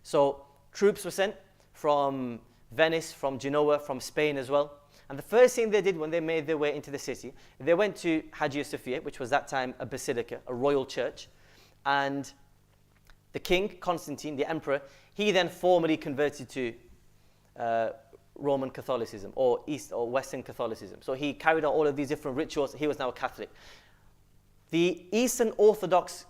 So troops were sent from Venice, from Genoa, from Spain as well. And the first thing they did when they made their way into the city, they went to Hagia Sophia, which was that time a basilica, a royal church. And the king, Constantine, the emperor, he then formally converted to Roman Catholicism, or East or Western Catholicism. So he carried out all of these different rituals. He was now a Catholic. The Eastern Orthodox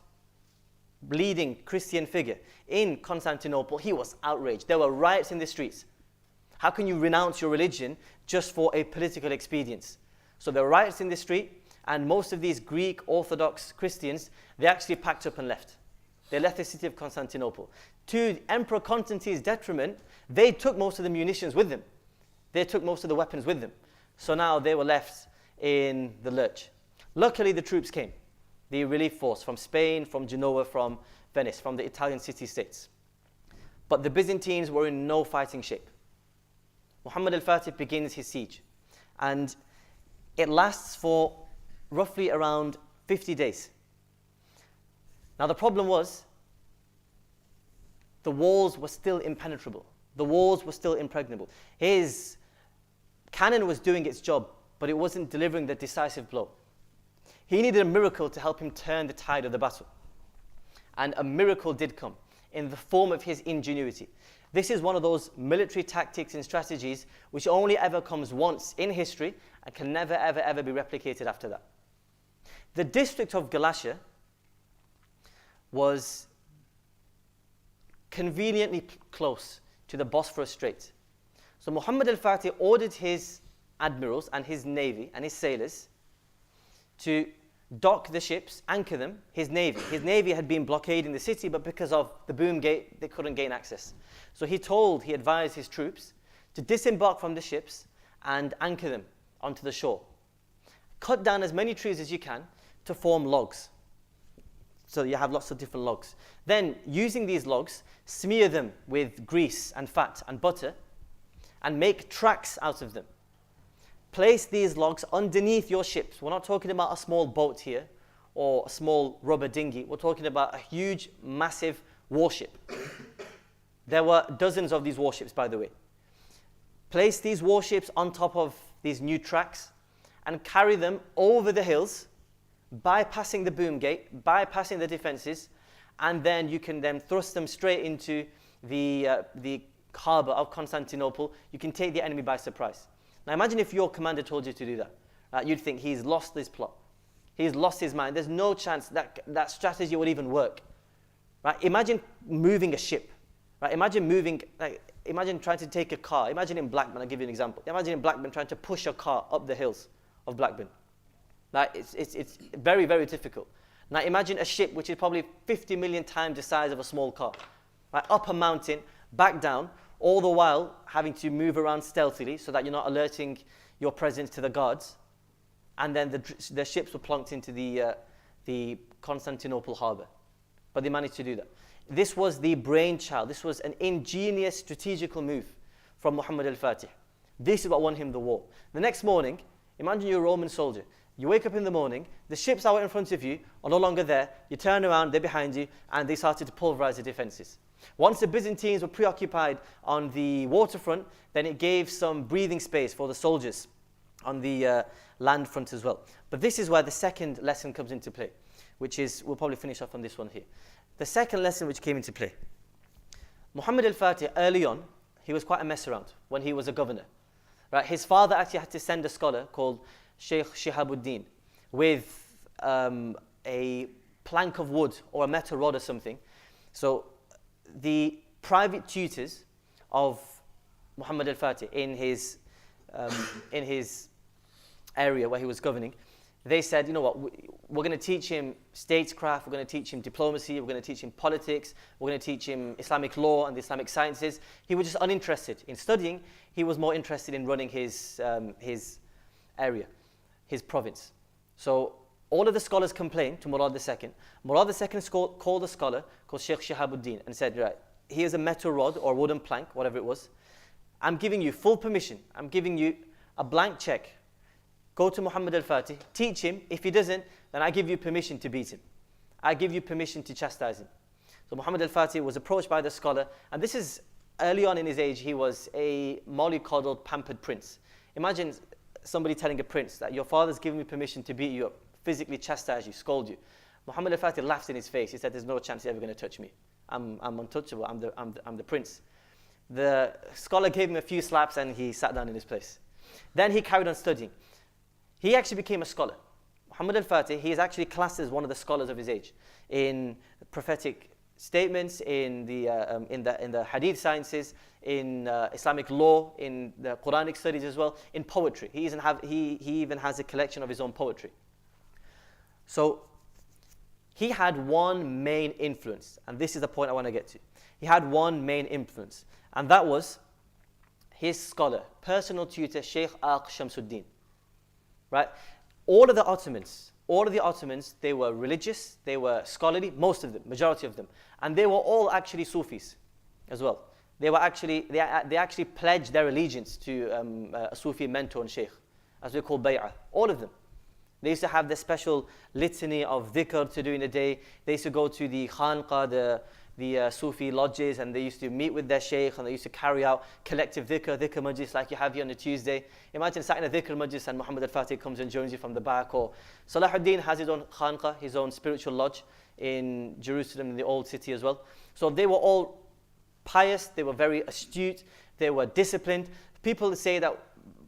leading Christian figure in Constantinople, he was outraged. There were riots in the streets. How can you renounce your religion just for a political expedience? So there were riots in the street, and most of these Greek Orthodox Christians, they actually packed up and left. They left the city of Constantinople. To Emperor Constantine's detriment, they took most of the munitions with them. They took most of the weapons with them. So now they were left in the lurch. Luckily, the troops came. The relief force from Spain, from Genoa, from Venice, from the Italian city-states. But the Byzantines were in no fighting shape. Muhammad al-Fatih begins his siege. And it lasts for roughly around 50 days. Now the problem was, the walls were still impenetrable. The walls were still impregnable. His cannon was doing its job, but it wasn't delivering the decisive blow. He needed a miracle to help him turn the tide of the battle. And a miracle did come in the form of his ingenuity. This is one of those military tactics and strategies which only ever comes once in history and can never, ever, ever be replicated after that. The district of Galatia was conveniently close to the Bosphorus Strait. So Muhammad al-Fatih ordered his admirals and his navy and his sailors to dock the ships, anchor them, his navy. His navy had been blockading the city, but because of the boom gate, they couldn't gain access. So he advised his troops to disembark from the ships and anchor them onto the shore. Cut down as many trees as you can to form logs. So you have lots of different logs. Then, using these logs, smear them with grease and fat and butter and make tracks out of them. Place these logs underneath your ships. We're not talking about a small boat here or a small rubber dinghy. We're talking about a huge, massive warship. There were dozens of these warships, by the way. Place these warships on top of these new tracks and carry them over the hills, bypassing the boom gate, bypassing the defenses, and then you can then thrust them straight into the harbour of Constantinople. You can take the enemy by surprise. Now imagine if your commander told you to do that. You'd think he's lost his plot. He's lost his mind. There's no chance that strategy would even work. Right? Imagine moving a ship. Right? Imagine trying to take a car. Imagine in Blackburn, I'll give you an example. Imagine in Blackburn trying to push a car up the hills of Blackburn. Now, it's very, very difficult. Now imagine a ship which is probably 50 million times the size of a small car. Right? Up a mountain, back down, all the while having to move around stealthily so that you're not alerting your presence to the guards. And then the ships were plonked into the Constantinople harbour. But they managed to do that. This was the brainchild. This was an ingenious strategical move from Muhammad al-Fatih. This is what won him the war. The next morning, imagine you're a Roman soldier. You wake up in the morning, the ships out in front of you are no longer there. You turn around, they're behind you, and they started to pulverize the defenses. Once the Byzantines were preoccupied on the waterfront, then it gave some breathing space for the soldiers on the land front as well. But this is where the second lesson comes into play, which is, we'll probably finish off on this one here. The second lesson which came into play. Muhammad al-Fatih, early on, he was quite a mess around when he was a governor. Right? His father actually had to send a scholar called Sheikh Shihabuddin with a plank of wood or a metal rod or something. So the private tutors of Muhammad al-Fatih in his area where he was governing, they said, you know what, we're going to teach him statecraft, we're going to teach him diplomacy, we're going to teach him politics, we're going to teach him Islamic law and the Islamic sciences. He was just uninterested in studying. He was more interested in running his area, his province. So all of the scholars complained to Murad II. Murad II called a scholar called Sheikh Shihabuddin and said, right, here's a metal rod or wooden plank, whatever it was. I'm giving you full permission. I'm giving you a blank check. Go to Muhammad al-Fatih, teach him. If he doesn't, then I give you permission to beat him. I give you permission to chastise him. So Muhammad al-Fatih was approached by the scholar, and this is early on in his age. He was a mollycoddled, pampered prince. Imagine somebody telling a prince that your father's given me permission to beat you up, physically chastise you, scold you. Muhammad al-Fatih laughed in his face. He said, there's no chance he's ever going to touch me. I'm untouchable. I'm the prince. The scholar gave him a few slaps and he sat down in his place. Then he carried on studying. He actually became a scholar. Muhammad al-Fatih, he is actually classed as one of the scholars of his age in prophetic statements, in the hadith sciences, in Islamic law, in the Quranic studies as well, in poetry. He even has a collection of his own poetry. So he had one main influence, and this is the point I want to get to. He had one main influence, and that was his scholar, personal tutor, Sheikh Aq Shamsuddin. Right? All of the Ottomans, they were religious, they were scholarly, most of them, majority of them. And they were all actually Sufis as well. They actually pledged their allegiance to a Sufi mentor and Sheikh, as we call bay'ah, all of them. They used to have the special litany of dhikr to do in a day. They used to go to the khanqa, the Sufi lodges, and they used to meet with their sheikh, and they used to carry out collective dhikr majlis like you have here on a Tuesday. Imagine sat in a dhikr majlis and Muhammad al-Fatih comes and joins you from the back. Or Salahuddin has his own khanqa, his own spiritual lodge in Jerusalem, in the old city as well. So they were all pious, they were very astute, they were disciplined. People say that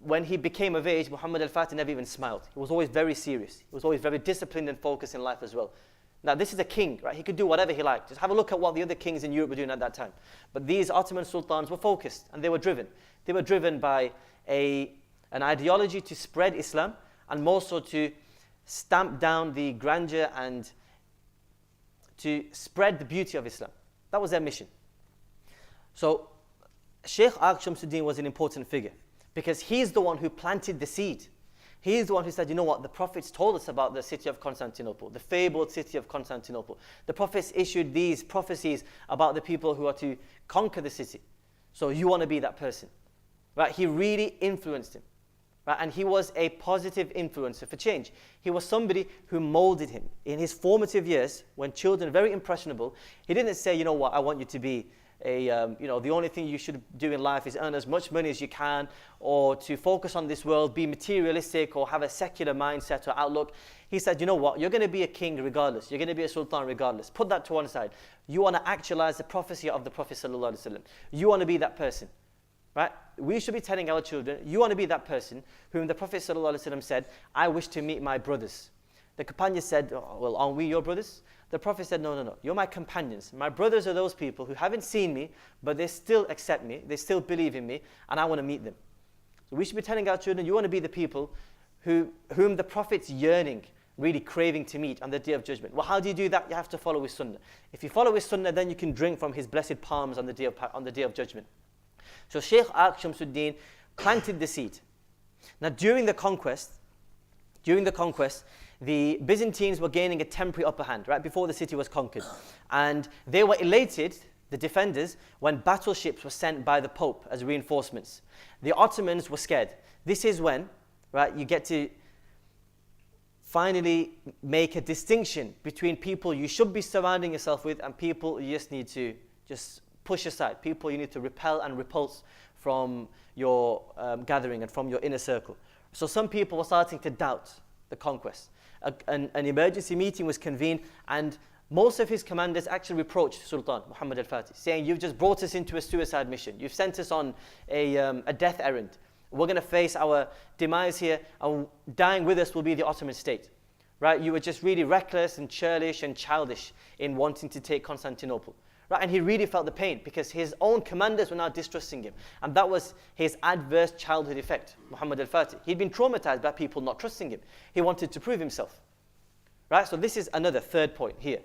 when he became of age, Muhammad al-Fatih never even smiled. He was always very serious. He was always very disciplined and focused in life as well. Now, this is a king, right? He could do whatever he liked. Just have a look at what the other kings in Europe were doing at that time. But these Ottoman sultans were focused and they were driven. They were driven by an ideology to spread Islam and more so to stamp down the grandeur and to spread the beauty of Islam. That was their mission. So, Sheikh Aq Shamsuddin was an important figure because he's the one who planted the seed. He is the one who said, you know what, the prophets told us about the city of Constantinople, the fabled city of Constantinople. The prophets issued these prophecies about the people who are to conquer the city. So you want to be that person. Right? He really influenced him. Right? And he was a positive influencer for change. He was somebody who molded him. In his formative years, when children are very impressionable, he didn't say, you know what, I want you to be the only thing you should do in life is earn as much money as you can, or to focus on this world, be materialistic, or have a secular mindset or outlook. He said, you know what, you're going to be a king regardless. You're going to be a sultan regardless. Put that to one side. You want to actualize the prophecy of the Prophet ﷺ. You want to be that person. Right? We should be telling our children, you want to be that person whom the Prophet ﷺ said, I wish to meet my brothers. The companions said, oh, well, aren't we your brothers? The Prophet said, no, you're my companions. My brothers are those people who haven't seen me, but they still accept me, they still believe in me, and I want to meet them. So we should be telling our children, you want to be the people whom the Prophet's yearning, really craving to meet on the Day of Judgment. Well, how do you do that? You have to follow his sunnah. If you follow his sunnah, then you can drink from his blessed palms on the Day of Judgment. So Sheikh Aq Shamsuddin planted the seed. Now during the conquest, the Byzantines were gaining a temporary upper hand, right, before the city was conquered. And they were elated, the defenders, when battleships were sent by the Pope as reinforcements. The Ottomans were scared. This is when, right, you get to finally make a distinction between people you should be surrounding yourself with and people you just need to just push aside, people you need to repel and repulse from your gathering and from your inner circle. So some people were starting to doubt the conquest. An emergency meeting was convened, and most of his commanders actually reproached Sultan Muhammad al-Fatih, saying, you've just brought us into a suicide mission. You've sent us on a death errand. We're going to face our demise here, and dying with us will be the Ottoman state. Right? You were just really reckless and churlish and childish in wanting to take Constantinople. Right? And he really felt the pain because his own commanders were now distrusting him. And that was his adverse childhood effect, Muhammad al-Fatih. He'd been traumatized by people not trusting him. He wanted to prove himself. Right? So this is another third point here.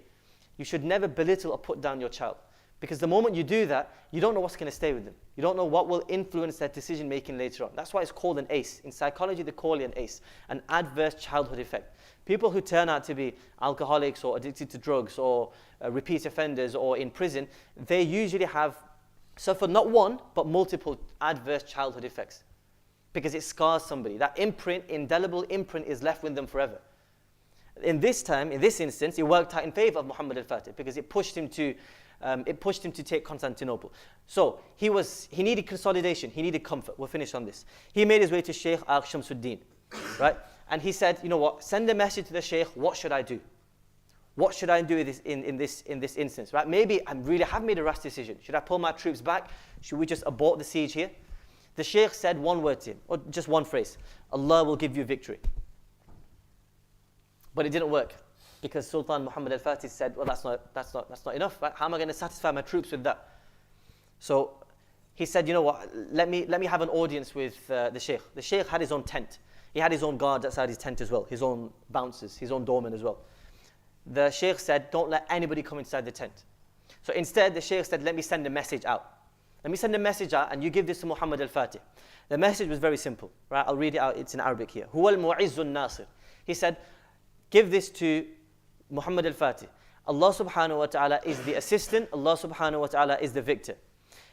You should never belittle or put down your child. Because the moment you do that, you don't know what's going to stay with them. You don't know what will influence their decision making later on. That's why it's called an ACE. In psychology, they call it an ACE, an adverse childhood effect. People who turn out to be alcoholics or addicted to drugs or repeat offenders or in prison, they usually have suffered not one, but multiple adverse childhood effects. Because it scars somebody. That imprint, indelible imprint, is left with them forever. In this instance, it worked out in favor of Muhammad al-Fatih because it pushed him to take Constantinople. So he needed consolidation, he needed comfort. We'll finish on this. He made his way to Sheikh Shamsuddin, right? And he said, you know what, send a message to the Sheikh, what should I do? What should I do in this instance, right? Maybe I really have made a rash decision. Should I pull my troops back? Should we just abort the siege here? The Sheikh said one word to him, or just one phrase, Allah will give you victory. But it didn't work. Because Sultan Muhammad al-Fatih said, well, that's not enough, right? How am I going to satisfy my troops with that? So he said, you know what, let me have an audience with the Sheikh. The Sheikh had his own tent. He had his own guards outside his tent as well, his own bouncers, his own doormen as well. The Sheikh said, don't let anybody come inside the tent. So instead, the Sheikh said, let me send a message out. Let me send a message out and you give this to Muhammad al-Fatih. The message was very simple, right? I'll read it out, it's in Arabic here. Huwa al-mu'izzun nasir. He said, give this to Muhammad al-Fatih. Allah subhanahu wa ta'ala is the assistant, Allah subhanahu wa ta'ala is the victor.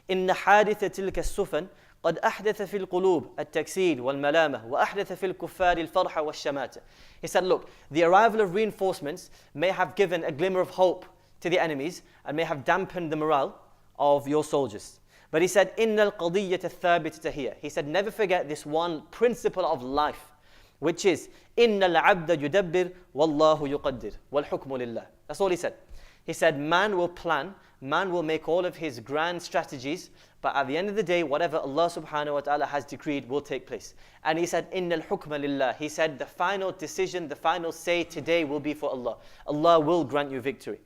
إن حادثة تلك السفن قد أحدث في القلوب التكسيد والملامة وأحدث في الكفار الفرح والشماتة. He said, look, the arrival of reinforcements may have given a glimmer of hope to the enemies and may have dampened the morale of your soldiers. But he said, إن القضية الثابتة هي. He said, never forget this one principle of life, which is إن العبد يدبر والله يقدر والحكم لله. That's all he said. He said, man will plan, man will make all of his grand strategies, but at the end of the day, whatever Allah subhanahu wa ta'ala has decreed will take place. And he said, إن الحكم لله. He said, the final decision, the final say today will be for Allah. Allah will grant you victory.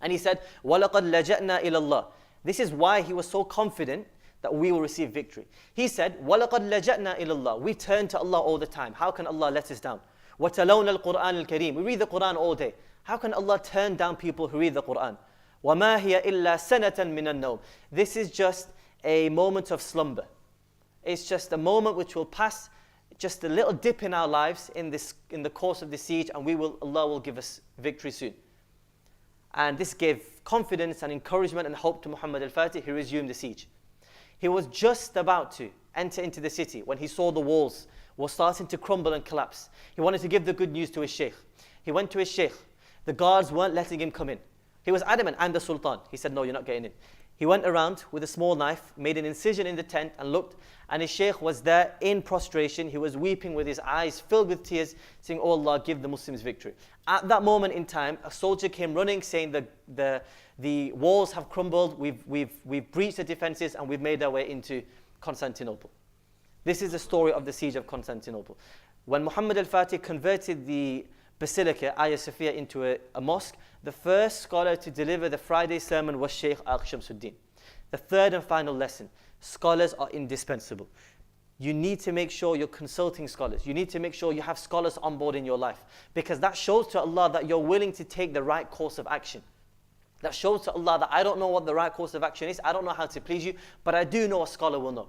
And he said, وَلَقَدْ لَجَأْنَا إِلَى اللَّهِ. This is why he was so confident that we will receive victory. He said, وَلَقَدْ لَجَأْنَا إِلَى اللَّهِ. We turn to Allah all the time. How can Allah let us down? وَتَلَوْنَا الْقُرْآنَ الْكَرِيمِ. We read the Quran all day. How can Allah turn down people who read the Quran? وَمَا هِيَ إِلَّا سَنَةً مِنَ النَّوْمِ. This is just a moment of slumber. It's just a moment which will pass, just a little dip in our lives in the course of the siege, and Allah will give us victory soon. And this gave confidence and encouragement and hope to Muhammad al-Fatih. He resumed the siege. He was just about to enter into the city when he saw the walls were starting to crumble and collapse. He wanted to give the good news to his sheikh. He went to his sheikh. The guards weren't letting him come in. He was adamant, I'm the sultan. He said, no, you're not getting in. He went around with a small knife, made an incision in the tent and looked, and his sheikh was there in prostration. He was weeping with his eyes filled with tears, saying, oh Allah, give the Muslims victory. At that moment in time, a soldier came running saying the walls have crumbled, we've breached the defenses and we've made our way into Constantinople. This is the story of the siege of Constantinople. When Muhammad al-Fatih converted the Basilica, Hagia Sophia, into a mosque, the first scholar to deliver the Friday sermon was Sheikh Shamsuddin. The third and final lesson, scholars are indispensable. You need to make sure you're consulting scholars. You need to make sure you have scholars on board in your life, because that shows to Allah that you're willing to take the right course of action. That shows to Allah that I don't know what the right course of action is, I don't know how to please you, but I do know a scholar will know.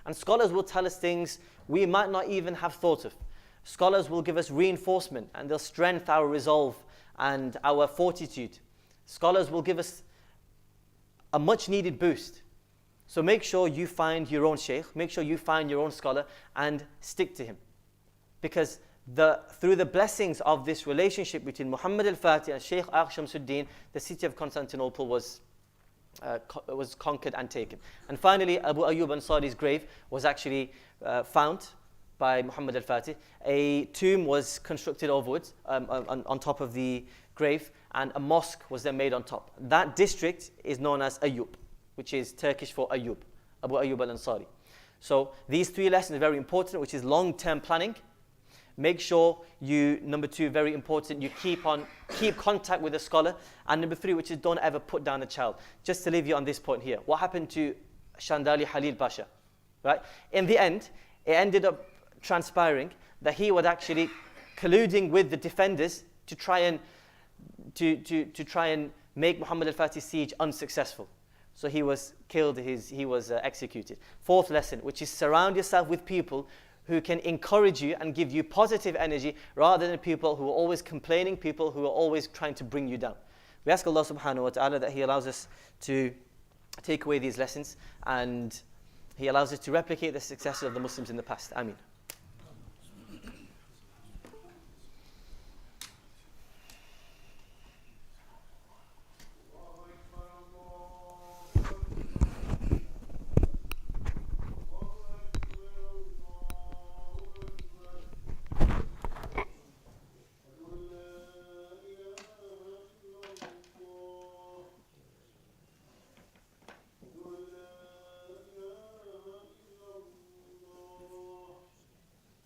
And scholars will tell us things we might not even have thought of. Scholars will give us reinforcement and they'll strengthen our resolve and our fortitude. Scholars will give us a much needed boost. So make sure you find your own sheikh, make sure you find your own scholar and stick to him. Because through the blessings of this relationship between Muhammad al-Fatih and Sheikh Shamsuddin, the city of Constantinople was conquered and taken. And finally, Abu Ayyub Ansari's grave was actually found by Muhammad al-Fatih. A tomb was constructed overwards on top of the grave, and a mosque was then made on top. That district is known as Ayyub, which is Turkish for Ayyub, Abu Ayyub al-Ansari. So these three lessons are very important, which is long-term planning, Make sure you, number 2, very important, you keep contact with the scholar. And number 3, which is don't ever put down a child. Just to leave you on this point here. What happened to Shandali Halil Pasha? Right? In the end, it ended up transpiring that he was actually colluding with the defenders to try and make Muhammad al-Fatih's siege unsuccessful. So he was killed, he was executed. 4th lesson, which is surround yourself with people who can encourage you and give you positive energy rather than people who are always complaining, people who are always trying to bring you down. We ask Allah subhanahu wa ta'ala that He allows us to take away these lessons and He allows us to replicate the successes of the Muslims in the past. Ameen.